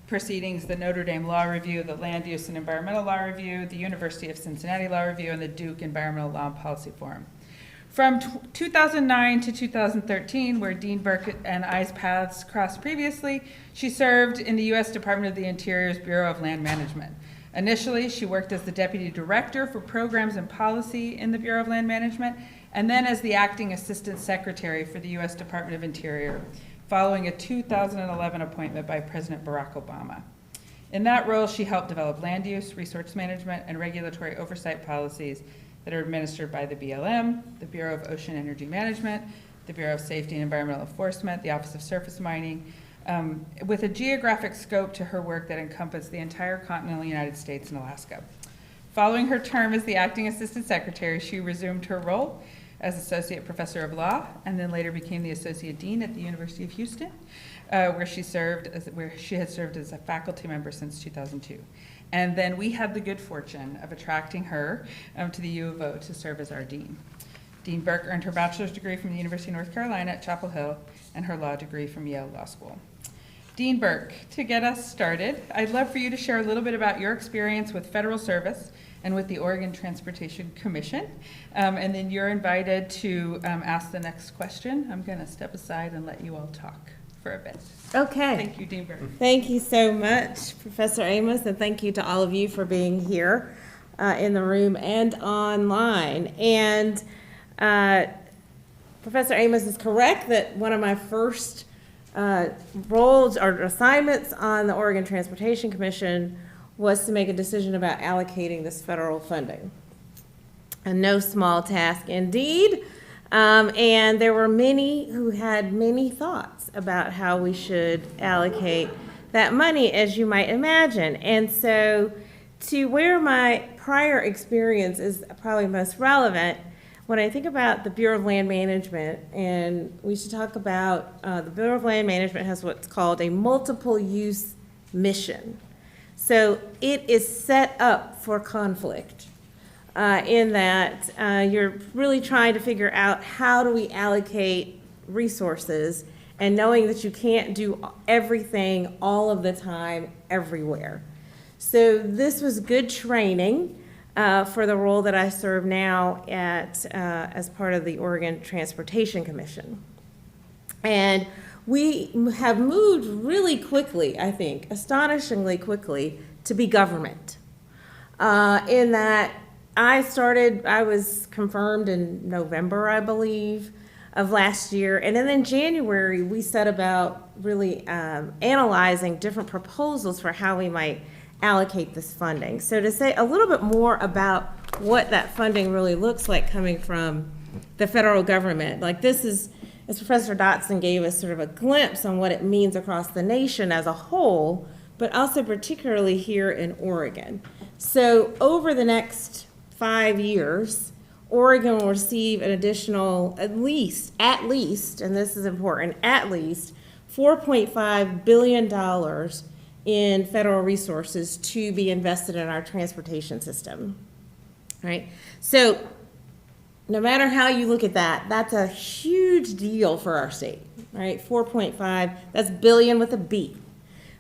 proceedings, the Notre Dame Law Review, the Land Use and Environmental Law Review, the University of Cincinnati Law Review, and the Duke Environmental Law and Policy Forum. From 2009 to 2013, where Dean Burke and I's paths crossed previously, she served in the U.S. Department of the Interior's Bureau of Land Management. Initially, she worked as the Deputy Director for Programs and Policy in the Bureau of Land Management, and then as the Acting Assistant Secretary for the U.S. Department of Interior, following a 2011 appointment by President Barack Obama. In that role, she helped develop land use, resource management, and regulatory oversight policies that are administered by the BLM, the Bureau of Ocean Energy Management, the Bureau of Safety and Environmental Enforcement, the Office of Surface Mining, with a geographic scope to her work that encompassed the entire continental United States and Alaska. Following her term as the Acting Assistant Secretary, she resumed her role as Associate Professor of Law, and then later became the Associate Dean at the University of Houston, where she had served as a faculty member since 2002. And then we had the good fortune of attracting her to the U of O to serve as our dean. Dean Burke earned her bachelor's degree from the University of North Carolina at Chapel Hill and her law degree from Yale Law School. Dean Burke, to get us started, I'd love for you to share a little bit about your experience with federal service and with the Oregon Transportation Commission. And then you're invited to ask the next question. I'm going to step aside and let you all talk for a bit. Okay. Thank you, Dean Burke. Thank you so much, Professor Amos, and thank you to all of you for being here in the room and online. And Professor Amos is correct that one of my first roles or assignments on the Oregon Transportation Commission was to make a decision about allocating this federal funding. And no small task indeed. And there were many who had many thoughts about how we should allocate that money, as you might imagine. And so to where my prior experience is probably most relevant, when I think about the Bureau of Land Management, and we should talk about the Bureau of Land Management has what's called a multiple use mission. So it is set up for conflict in that you're really trying to figure out how do we allocate resources, and knowing that you can't do everything all of the time everywhere. So this was good training for the role that I serve now at as part of the Oregon Transportation Commission. And we have moved really quickly, I think, astonishingly quickly, to be government. In that I was confirmed in November, I believe, of last year. And then in January, we set about really analyzing different proposals for how we might allocate this funding. So to say a little bit more about what that funding really looks like coming from the federal government, like this is, as Professor Dotson gave us sort of a glimpse on what it means across the nation as a whole, but also particularly here in Oregon. So over the next 5 years, Oregon will receive an additional at least, and this is important, at least $4.5 billion in federal resources to be invested in our transportation system, right? So no matter how you look at that, that's a huge deal for our state, right? 4.5, that's billion with a B,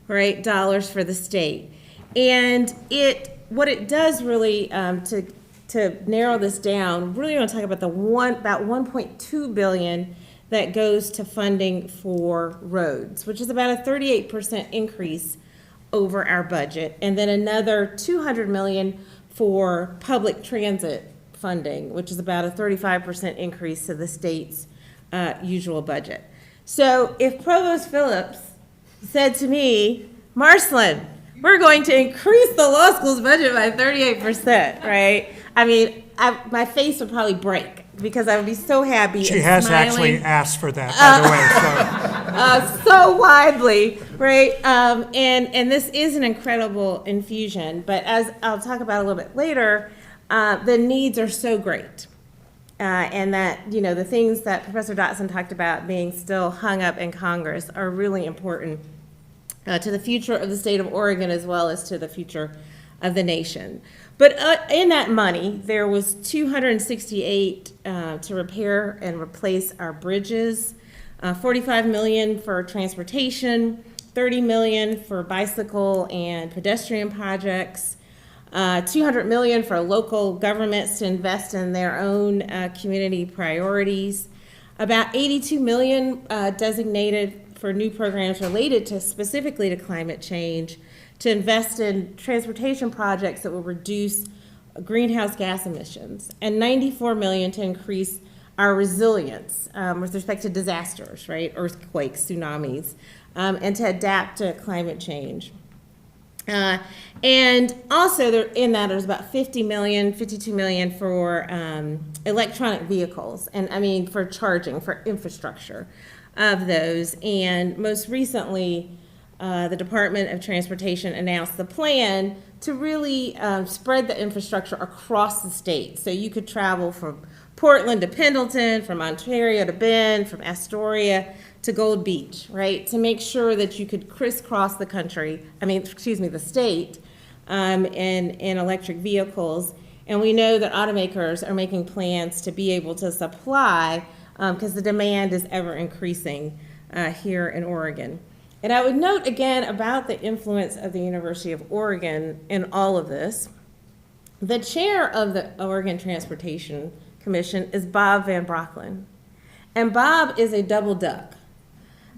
right? Dollars for the state. And what it does really, to narrow this down, really want to talk about about 1.2 billion that goes to funding for roads, which is about a 38% increase over our budget, and then another 200 million for public transit funding, which is about a 35% increase to the state's usual budget. So if Provost Phillips said to me, Marcelin, we're going to increase the law school's budget by 38%, right? I mean, my face would probably break because I would be so happy. She has actually asked for that, by the way. So widely, right? And this is an incredible infusion, but as I'll talk about a little bit later, the needs are so great. And that, the things that Professor Dotson talked about being still hung up in Congress are really important to the future of the state of Oregon as well as to the future of the nation. But in that money, there was $268 to repair and replace our bridges, $45 million for transportation, $30 million for bicycle and pedestrian projects, $200 million for local governments to invest in their own community priorities, about $82 million designated for new programs related to specifically to climate change, to invest in transportation projects that will reduce greenhouse gas emissions, and $94 million to increase our resilience with respect to disasters, right? Earthquakes, tsunamis, and to adapt to climate change. And also there's about $52 million for electronic vehicles, and for charging, for infrastructure of those. And most recently, the Department of Transportation announced the plan to really spread the infrastructure across the state. So you could travel from Portland to Pendleton, from Ontario to Bend, from Astoria to Gold Beach, right? To make sure that you could crisscross the the state in electric vehicles. And we know that automakers are making plans to be able to supply because the demand is ever increasing here in Oregon. And I would note again about the influence of the University of Oregon in all of this. The chair of the Oregon Transportation Commission is Bob Van Brocklin. And Bob is a double duck.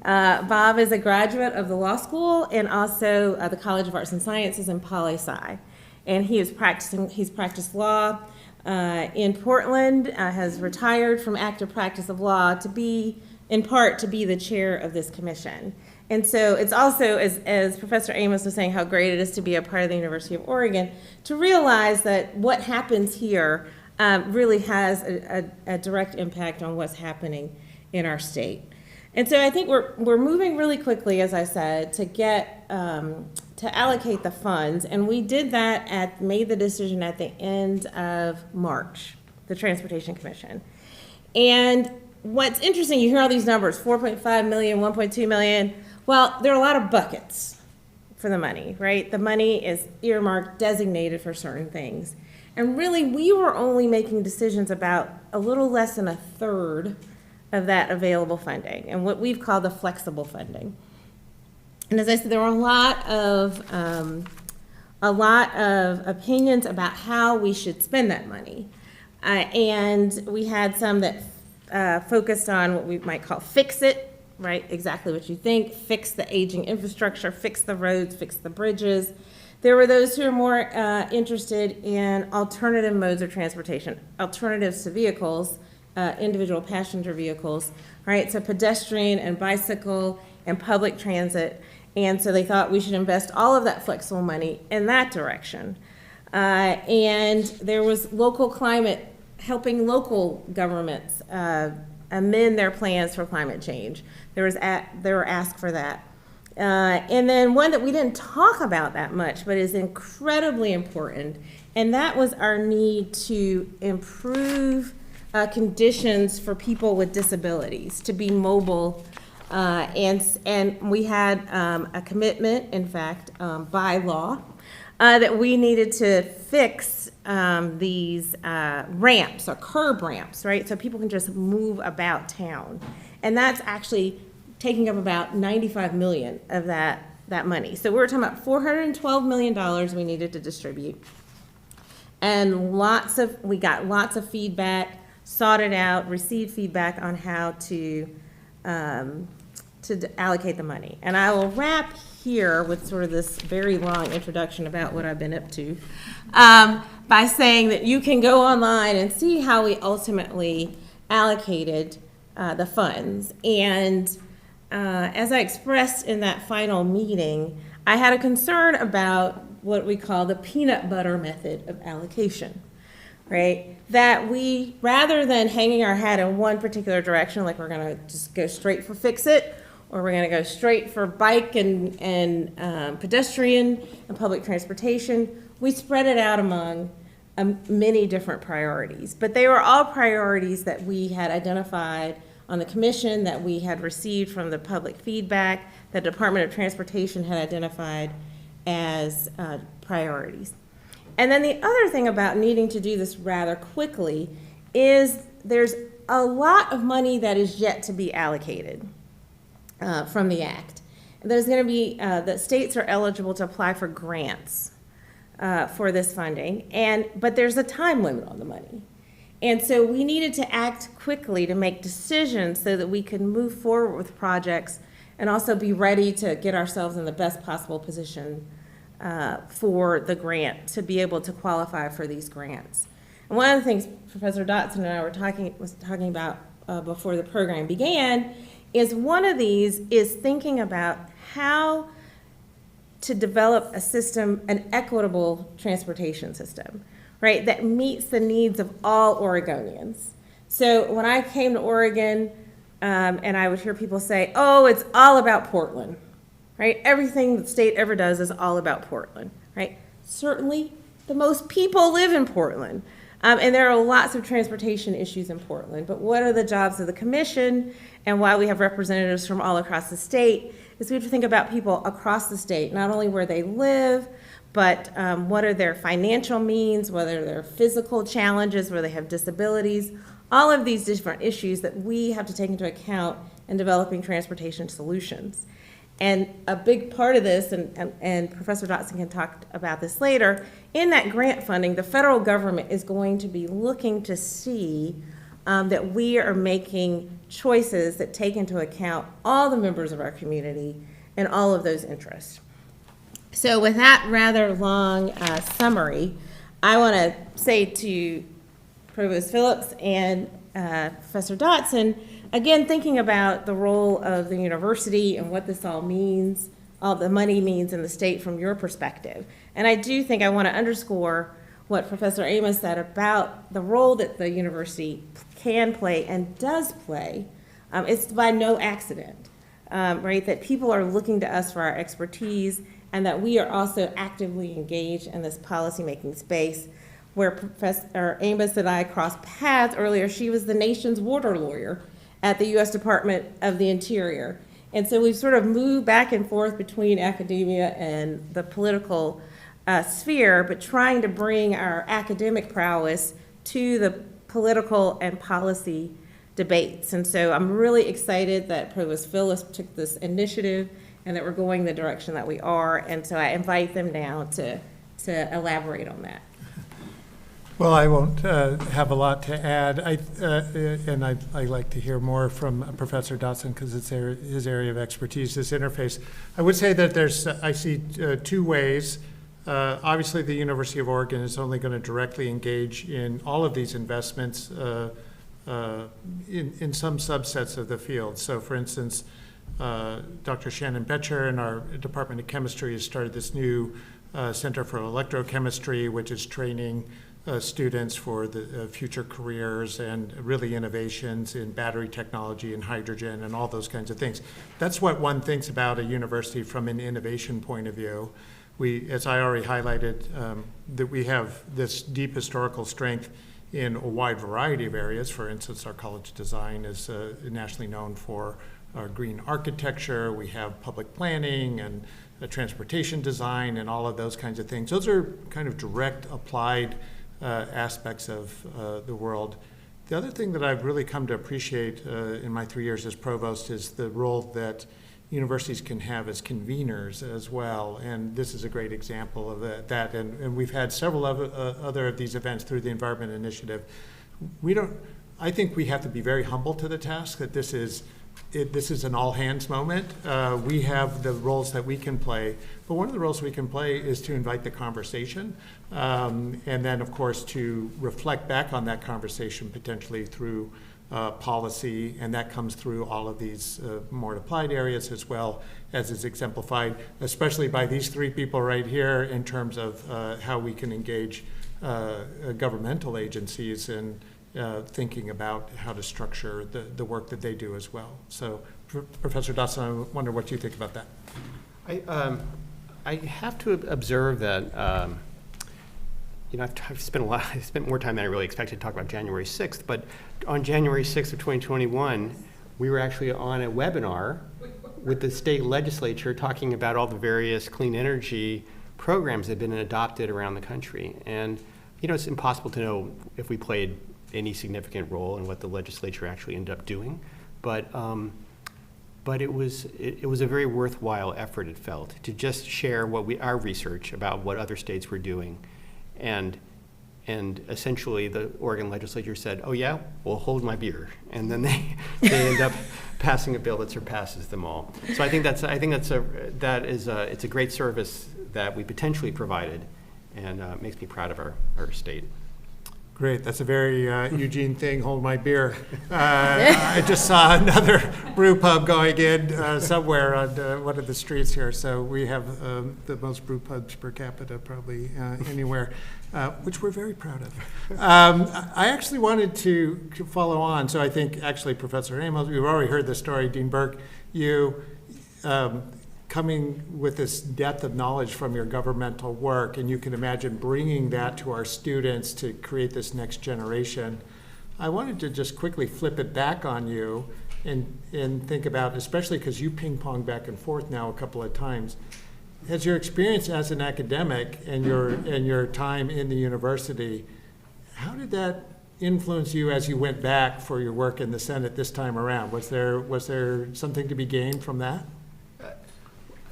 Bob is a graduate of the law school and also the College of Arts and Sciences in poli-sci. And he's practiced law in Portland, has retired from active practice of law to be, in part, to be the chair of this commission. And so it's also, as Professor Amos was saying, how great it is to be a part of the University of Oregon, to realize that what happens here really has a direct impact on what's happening in our state. And so I think we're moving really quickly, as I said, to get to allocate the funds, and we did that made the decision at the end of March, the Transportation Commission. And what's interesting, you hear all these numbers, 4.5 million, 1.2 million. Well, there are a lot of buckets for the money, right? The money is earmarked, designated for certain things. And really, we were only making decisions about a little less than a third of that available funding, and what we've called the flexible funding. And as I said, there were a lot of opinions about how we should spend that money. And we had some that focused on what we might call fix it, right? Exactly what you think, fix the aging infrastructure, fix the roads, fix the bridges. There were those who are more interested in alternative modes of transportation, alternatives to vehicles, individual passenger vehicles, right? So pedestrian and bicycle and public transit. And so they thought we should invest all of that flexible money in that direction. And there was local climate, helping local governments amend their plans for climate change. There were asks for that. And then one that we didn't talk about that much, but is incredibly important, and that was our need to improve conditions for people with disabilities to be mobile. And we had a commitment, in fact, by law, that we needed to fix these ramps or curb ramps, right? So people can just move about town. And that's actually taking up about 95 million of that money. So we were talking about $412 million we needed to distribute. And we got lots of feedback, sought it out, received feedback on how to allocate the money. And I will wrap here with sort of this very long introduction about what I've been up to by saying that you can go online and see how we ultimately allocated the funds. And as I expressed in that final meeting, I had a concern about what we call the peanut butter method of allocation, right? That we, rather than hanging our hat in one particular direction, like we're gonna just go straight for fix it, or we're gonna go straight for bike and pedestrian and public transportation, we spread it out among many different priorities. But they were all priorities that we had identified on the commission, that we had received from the public feedback, that the Department of Transportation had identified as priorities. And then the other thing about needing to do this rather quickly is there's a lot of money that is yet to be allocated from the Act. There's going to be, the states are eligible to apply for grants for this funding, but there's a time limit on the money. And so we needed to act quickly to make decisions so that we could move forward with projects and also be ready to get ourselves in the best possible position for the grant, to be able to qualify for these grants. And one of the things Professor Dotson and I was talking about before the program began is one of these is thinking about how to develop a system, an equitable transportation system, right, that meets the needs of all Oregonians. So when I came to Oregon, and I would hear people say, oh, it's all about Portland, right? Everything the state ever does is all about Portland, right? Certainly, the most people live in Portland. And there are lots of transportation issues in Portland, but what are the jobs of the commission and why we have representatives from all across the state is we have to think about people across the state, not only where they live, but what are their financial means, whether they're physical challenges, where they have disabilities, all of these different issues that we have to take into account in developing transportation solutions. And a big part of this, and Professor Dotson can talk about this later, in that grant funding, the federal government is going to be looking to see that we are making choices that take into account all the members of our community and all of those interests. So with that rather long summary, I want to say to Provost Phillips and Professor Dotson, again, thinking about the role of the university and what this all means, all the money means in the state from your perspective. And I do think I want to underscore what Professor Amos said about the role that the university can play and does play. It's by no accident, right, that people are looking to us for our expertise and that we are also actively engaged in this policymaking space where Professor Amos and I crossed paths earlier. She was the nation's water lawyer at the U.S. Department of the Interior. And so we've sort of moved back and forth between academia and the political sphere, but trying to bring our academic prowess to the political and policy debates. And so I'm really excited that Provost Phillips took this initiative and that we're going the direction that we are. And so I invite them now to elaborate on that. Well, I won't have a lot to add. I'd like to hear more from Professor Dotson because it's his area of expertise, this interface. I would say that I see two ways. Obviously, the University of Oregon is only going to directly engage in all of these investments in some subsets of the field. So, for instance, Dr. Shannon Betcher in our Department of Chemistry has started this new Center for Electrochemistry, which is training students for the future careers and really innovations in battery technology and hydrogen and all those kinds of things. That's what one thinks about a university from an innovation point of view. We, as I already highlighted, that we have this deep historical strength in a wide variety of areas. For instance, our college design is nationally known for our green architecture. We have public planning and transportation design and all of those kinds of things. Those are kind of direct applied aspects of the world. The other thing that I've really come to appreciate in my 3 years as provost is the role that universities can have as conveners as well, and this is a great example of that. And we've had several other of these events through the Environment Initiative. I think we have to be very humble to the task that this is an all-hands moment. We have the roles that we can play, but one of the roles we can play is to invite the conversation, and then, of course, to reflect back on that conversation potentially through policy, and that comes through all of these more applied areas as well as is exemplified, especially by these three people right here in terms of how we can engage governmental agencies and thinking about how to structure the work that they do as well. So, Professor Dotson, I wonder what you think about that. I have to observe that, I've spent more time than I really expected to talk about January 6th, but on January 6th of 2021, we were actually on a webinar with the state legislature talking about all the various clean energy programs that have been adopted around the country. And, it's impossible to know if we played any significant role in what the legislature actually ended up doing, but it was a very worthwhile effort, it felt, to just share our research about what other states were doing, and essentially the Oregon legislature said, "Oh yeah, well, hold my beer," and then they end up passing a bill that surpasses them all. So I think it's a great service that we potentially provided, and makes me proud of our state. Great, that's a very Eugene thing, hold my beer. I just saw another brew pub going in somewhere on one of the streets here, so we have the most brew pubs per capita probably anywhere, which we're very proud of. I actually wanted to follow on, so I think actually Professor Amos, we've already heard the story, Dean Burke, you coming with this depth of knowledge from your governmental work, and you can imagine bringing that to our students to create this next generation. I wanted to just quickly flip it back on you and think about, especially because you ping pong back and forth now a couple of times, has your experience as an academic and your time in the university, how did that influence you as you went back for your work in the Senate this time around? Was there something to be gained from that?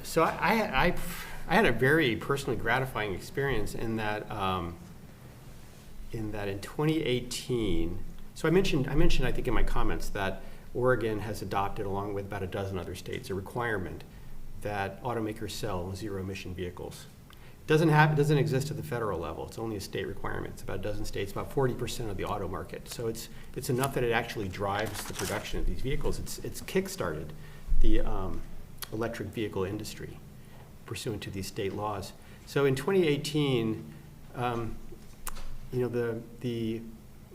So I had a very personally gratifying experience in that in 2018. So I mentioned I think in my comments that Oregon has adopted, along with about a dozen other states, a requirement that automakers sell zero-emission vehicles. It doesn't exist at the federal level. It's only a state requirement. It's about a dozen states, about 40% of the auto market. So it's enough that it actually drives the production of these vehicles. It's kickstarted the electric vehicle industry pursuant to these state laws. So in 2018,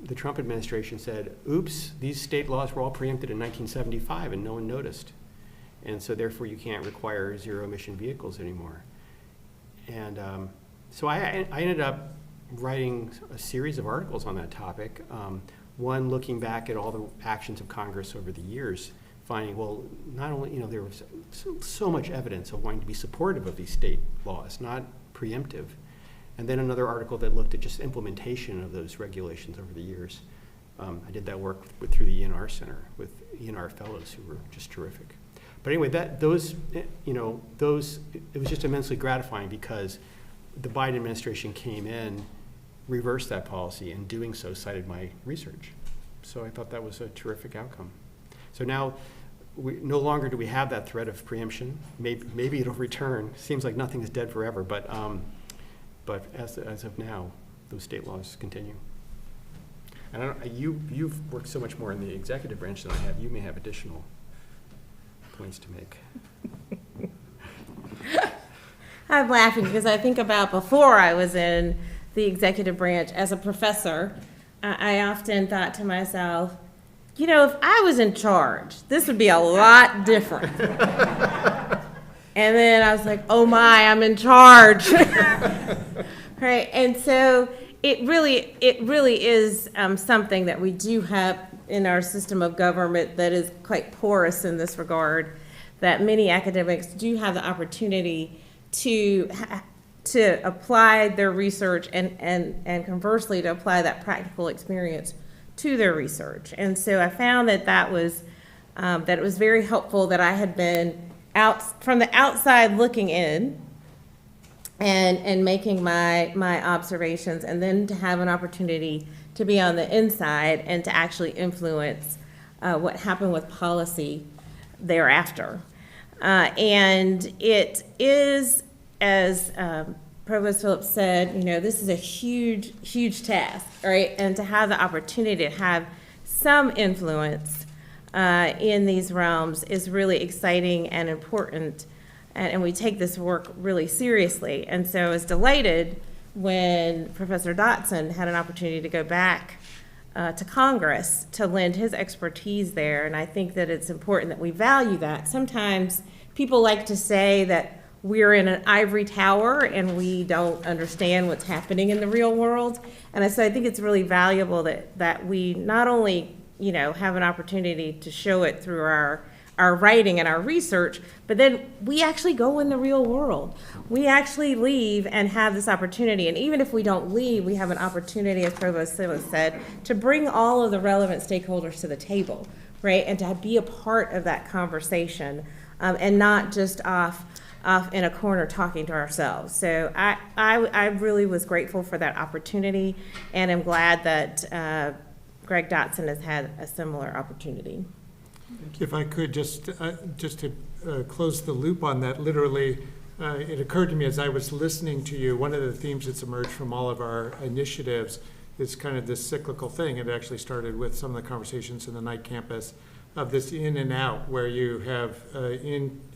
the Trump administration said, oops, these state laws were all preempted in 1975 and no one noticed. And so therefore you can't require zero-emission vehicles anymore. And so I ended up writing a series of articles on that topic. One looking back at all the actions of Congress over the years, finding, well, not only, there was so much evidence of wanting to be supportive of these state laws, not preemptive. And then another article that looked at just implementation of those regulations over the years. I did that work through the ENR Center with ENR fellows who were just terrific. But anyway, it was just immensely gratifying because the Biden administration came in, reversed that policy, and doing so cited my research. So I thought that was a terrific outcome. So now, no longer do we have that threat of preemption. Maybe it'll return. Seems like nothing is dead forever, but as of now, those state laws continue. And you've worked so much more in the executive branch than I have. You may have additional points to make. I'm laughing because I think about before I was in the executive branch as a professor, I often thought to myself, if I was in charge, this would be a lot different. And then I was like, oh my, I'm in charge. Right, and so it really is something that we do have in our system of government that is quite porous in this regard, that many academics do have the opportunity to apply their research and conversely to apply that practical experience to their research. And so I found that it was very helpful that I had been out from the outside looking in and making my observations, and then to have an opportunity to be on the inside and to actually influence what happened with policy thereafter. And it is, as Provost Phillips said, this is a huge, huge task, right? And to have the opportunity to have some influence in these realms is really exciting and important. And we take this work really seriously. And so I was delighted when Professor Dotson had an opportunity to go back to Congress to lend his expertise there. And I think that it's important that we value that. Sometimes people like to say that we're in an ivory tower and we don't understand what's happening in the real world. And so I think it's really valuable that we not only have an opportunity to show it through our writing and our research, but then we actually go in the real world. We actually leave and have this opportunity. And even if we don't leave, we have an opportunity, as Provost Phillips said, to bring all of the relevant stakeholders to the table, right? And to be a part of that conversation and not just off in a corner talking to ourselves. So I really was grateful for that opportunity, and I'm glad that Greg Dotson has had a similar opportunity. If I could just to close the loop on that, literally, it occurred to me as I was listening to you, one of the themes that's emerged from all of our initiatives is kind of this cyclical thing. It actually started with some of the conversations in the night campus of this in and out, where you have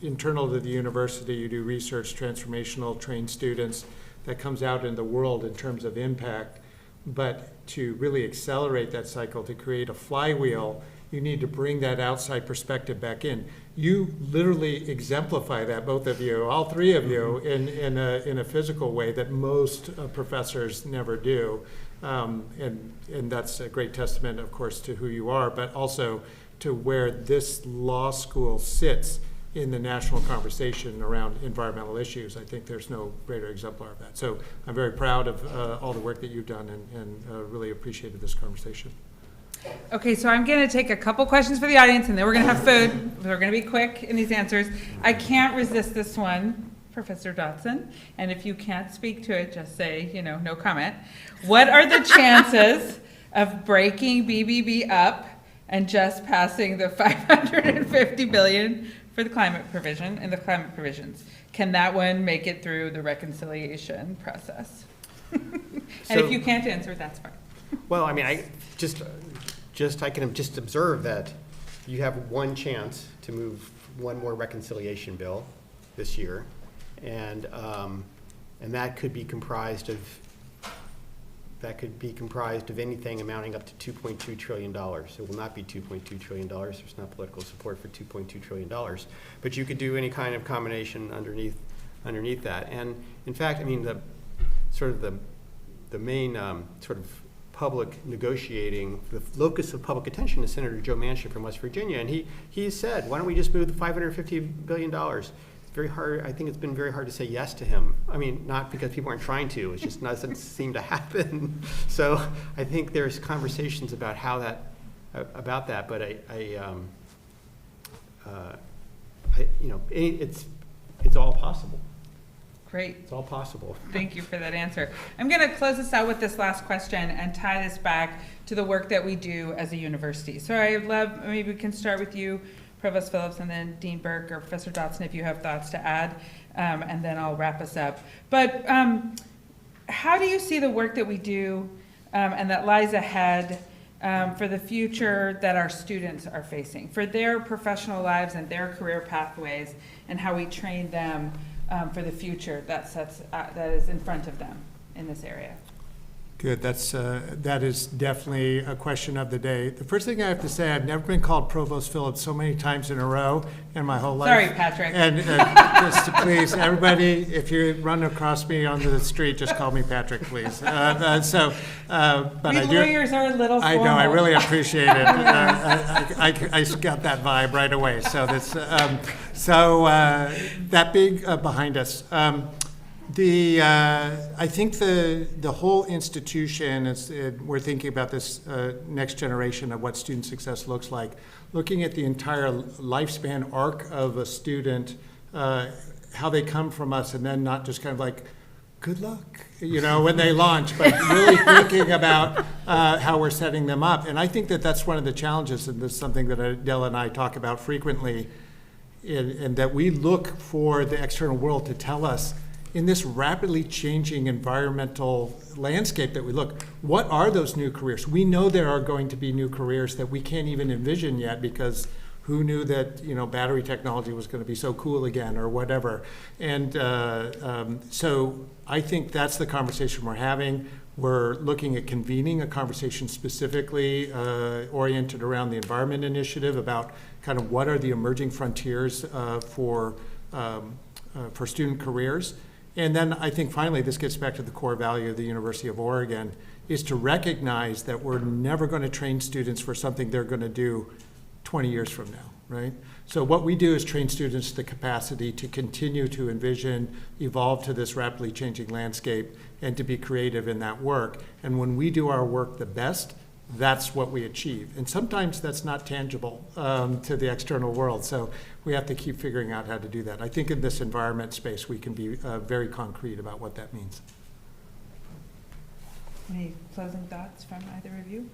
internal to the university, you do research, transformational, train students, that comes out in the world in terms of impact. But to really accelerate that cycle, to create a flywheel, you need to bring that outside perspective back in. You literally exemplify that, both of you, all three of you, in a physical way that most professors never do. And that's a great testament, of course, to who you are, but also to where this law school sits in the national conversation around environmental issues. I think there's no greater exemplar of that. So I'm very proud of all the work that you've done and really appreciated this conversation. Okay, so I'm going to take a couple questions for the audience, and then we're going to have food. We're going to be quick in these answers. I can't resist this one, Professor Dotson, and if you can't speak to it, just say, no comment. What are the chances of breaking BBB up and just passing the $550 billion for the climate provision and the climate provisions? Can that one make it through the reconciliation process? And if you can't answer, that's fine. Well, I mean, I can just observe that you have one chance to move one more reconciliation bill this year, and that could be comprised of anything amounting up to $2.2 trillion. It will not be $2.2 trillion. There's not political support for $2.2 trillion, but you could do any kind of combination underneath that. And in fact, I mean, the main sort of public negotiating, the locus of public attention is Senator Joe Manchin from West Virginia, and he said, why don't we just move the $550 billion? It's very hard. I think it's been very hard to say yes to him. I mean, not because people aren't trying to, it's just doesn't seem to happen. So I think there's conversations about about that, but it's all possible. Great. It's all possible. Thank you for that answer. I'm going to close this out with this last question and tie this back to the work that we do as a university. So maybe we can start with you, Provost Phillips, and then Dean Burke or Professor Dotson, if you have thoughts to add, and then I'll wrap us up. But how do you see the work that we do and that lies ahead for the future that our students are facing, for their professional lives and their career pathways, and how we train them for the future that is in front of them in this area? Good. That is definitely a question of the day. The first thing I have to say, I've never been called Provost Phillips so many times in a row in my whole life. Sorry, Patrick. And just please, everybody, if you run across me on the street, just call me Patrick, please. But Lawyers are a little formal. I know. I really appreciate it. I got that vibe right away. So that being behind us. I think the whole institution, we're thinking about this next generation of what student success looks like, looking at the entire lifespan arc of a student, how they come from us, and then not just kind of like, good luck, when they launch, but really thinking about how we're setting them up. And I think that's one of the challenges, and this is something that Adele and I talk about frequently, and that we look for the external world to tell us, in this rapidly changing environmental landscape that we look, what are those new careers? We know there are going to be new careers that we can't even envision yet, because who knew that battery technology was going to be so cool again, or whatever. And so I think that's the conversation we're having. We're looking at convening a conversation specifically oriented around the Environment Initiative about kind of what are the emerging frontiers for student careers. And then I think finally this gets back to the core value of the University of Oregon, is to recognize that we're never going to train students for something they're going to do 20 years from now, right? So what we do is train students the capacity to continue to envision, evolve to this rapidly changing landscape, and to be creative in that work. And when we do our work the best, that's what we achieve. And sometimes that's not tangible to the external world. So we have to keep figuring out how to do that. I think in this environment space, we can be very concrete about what that means. Any closing thoughts from either of you?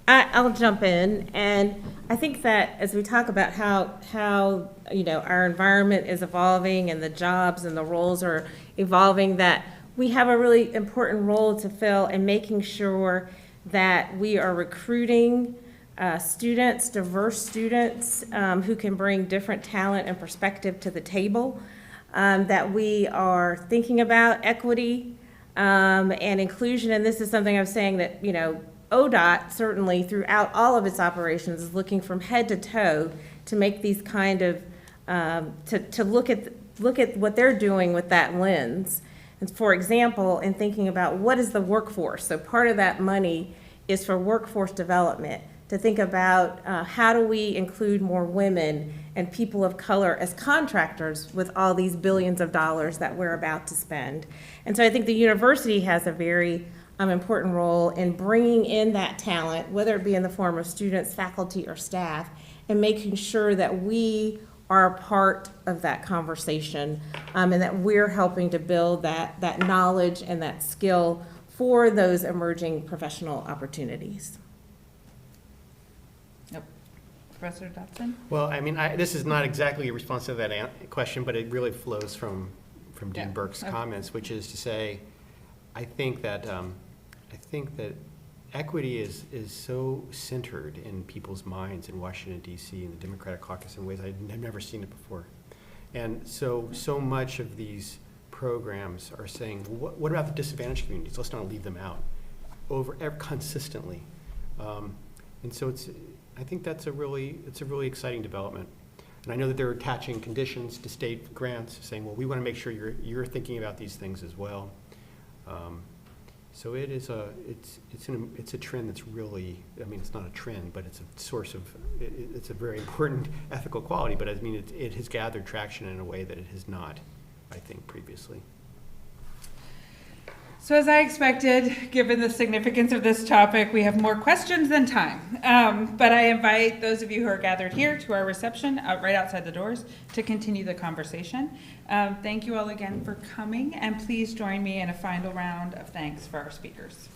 I'll jump in, and I think that as we talk about how our environment is evolving and the jobs and the roles are evolving, that we have a really important role to fill in making sure that we are recruiting diverse students who can bring different talent and perspective to the table, that we are thinking about equity and inclusion. And this is something I was saying that, ODOT, certainly throughout all of its operations, is looking from head to toe to make these kind of, to look at what they're doing with that lens. And for example, in thinking about what is the workforce, so part of that money is for workforce development, to think about how do we include more women and people of color as contractors with all these billions of dollars that we're about to spend. And so I think the university has a very important role in bringing in that talent, whether it be in the form of students, faculty, or staff, and making sure that we are a part of that conversation, and that we're helping to build that knowledge and that skill for those emerging professional opportunities. Yep. Professor Dotson? Well, I mean, this is not exactly a response to that question, but it really flows from Dean Yeah. Burke's Okay. comments, which is to say, I think that equity is so centered in people's minds in Washington, D.C., in the Democratic caucus in ways I've never seen it before. And so much of these programs are saying, well, what about the disadvantaged communities? Let's not leave them out consistently. And so I think it's a really exciting development. And I know that they're attaching conditions to state grants, saying, well, we want to make sure you're thinking about these things as well. So it's a trend that's really, I mean, it's not a trend, but it's a source of, it's a very important ethical quality, but I mean, it has gathered traction in a way that it has not, I think, previously. So as I expected, given the significance of this topic, we have more questions than time. But I invite those of you who are gathered here to our reception right outside the doors to continue the conversation. Thank you all again for coming, and please join me in a final round of thanks for our speakers.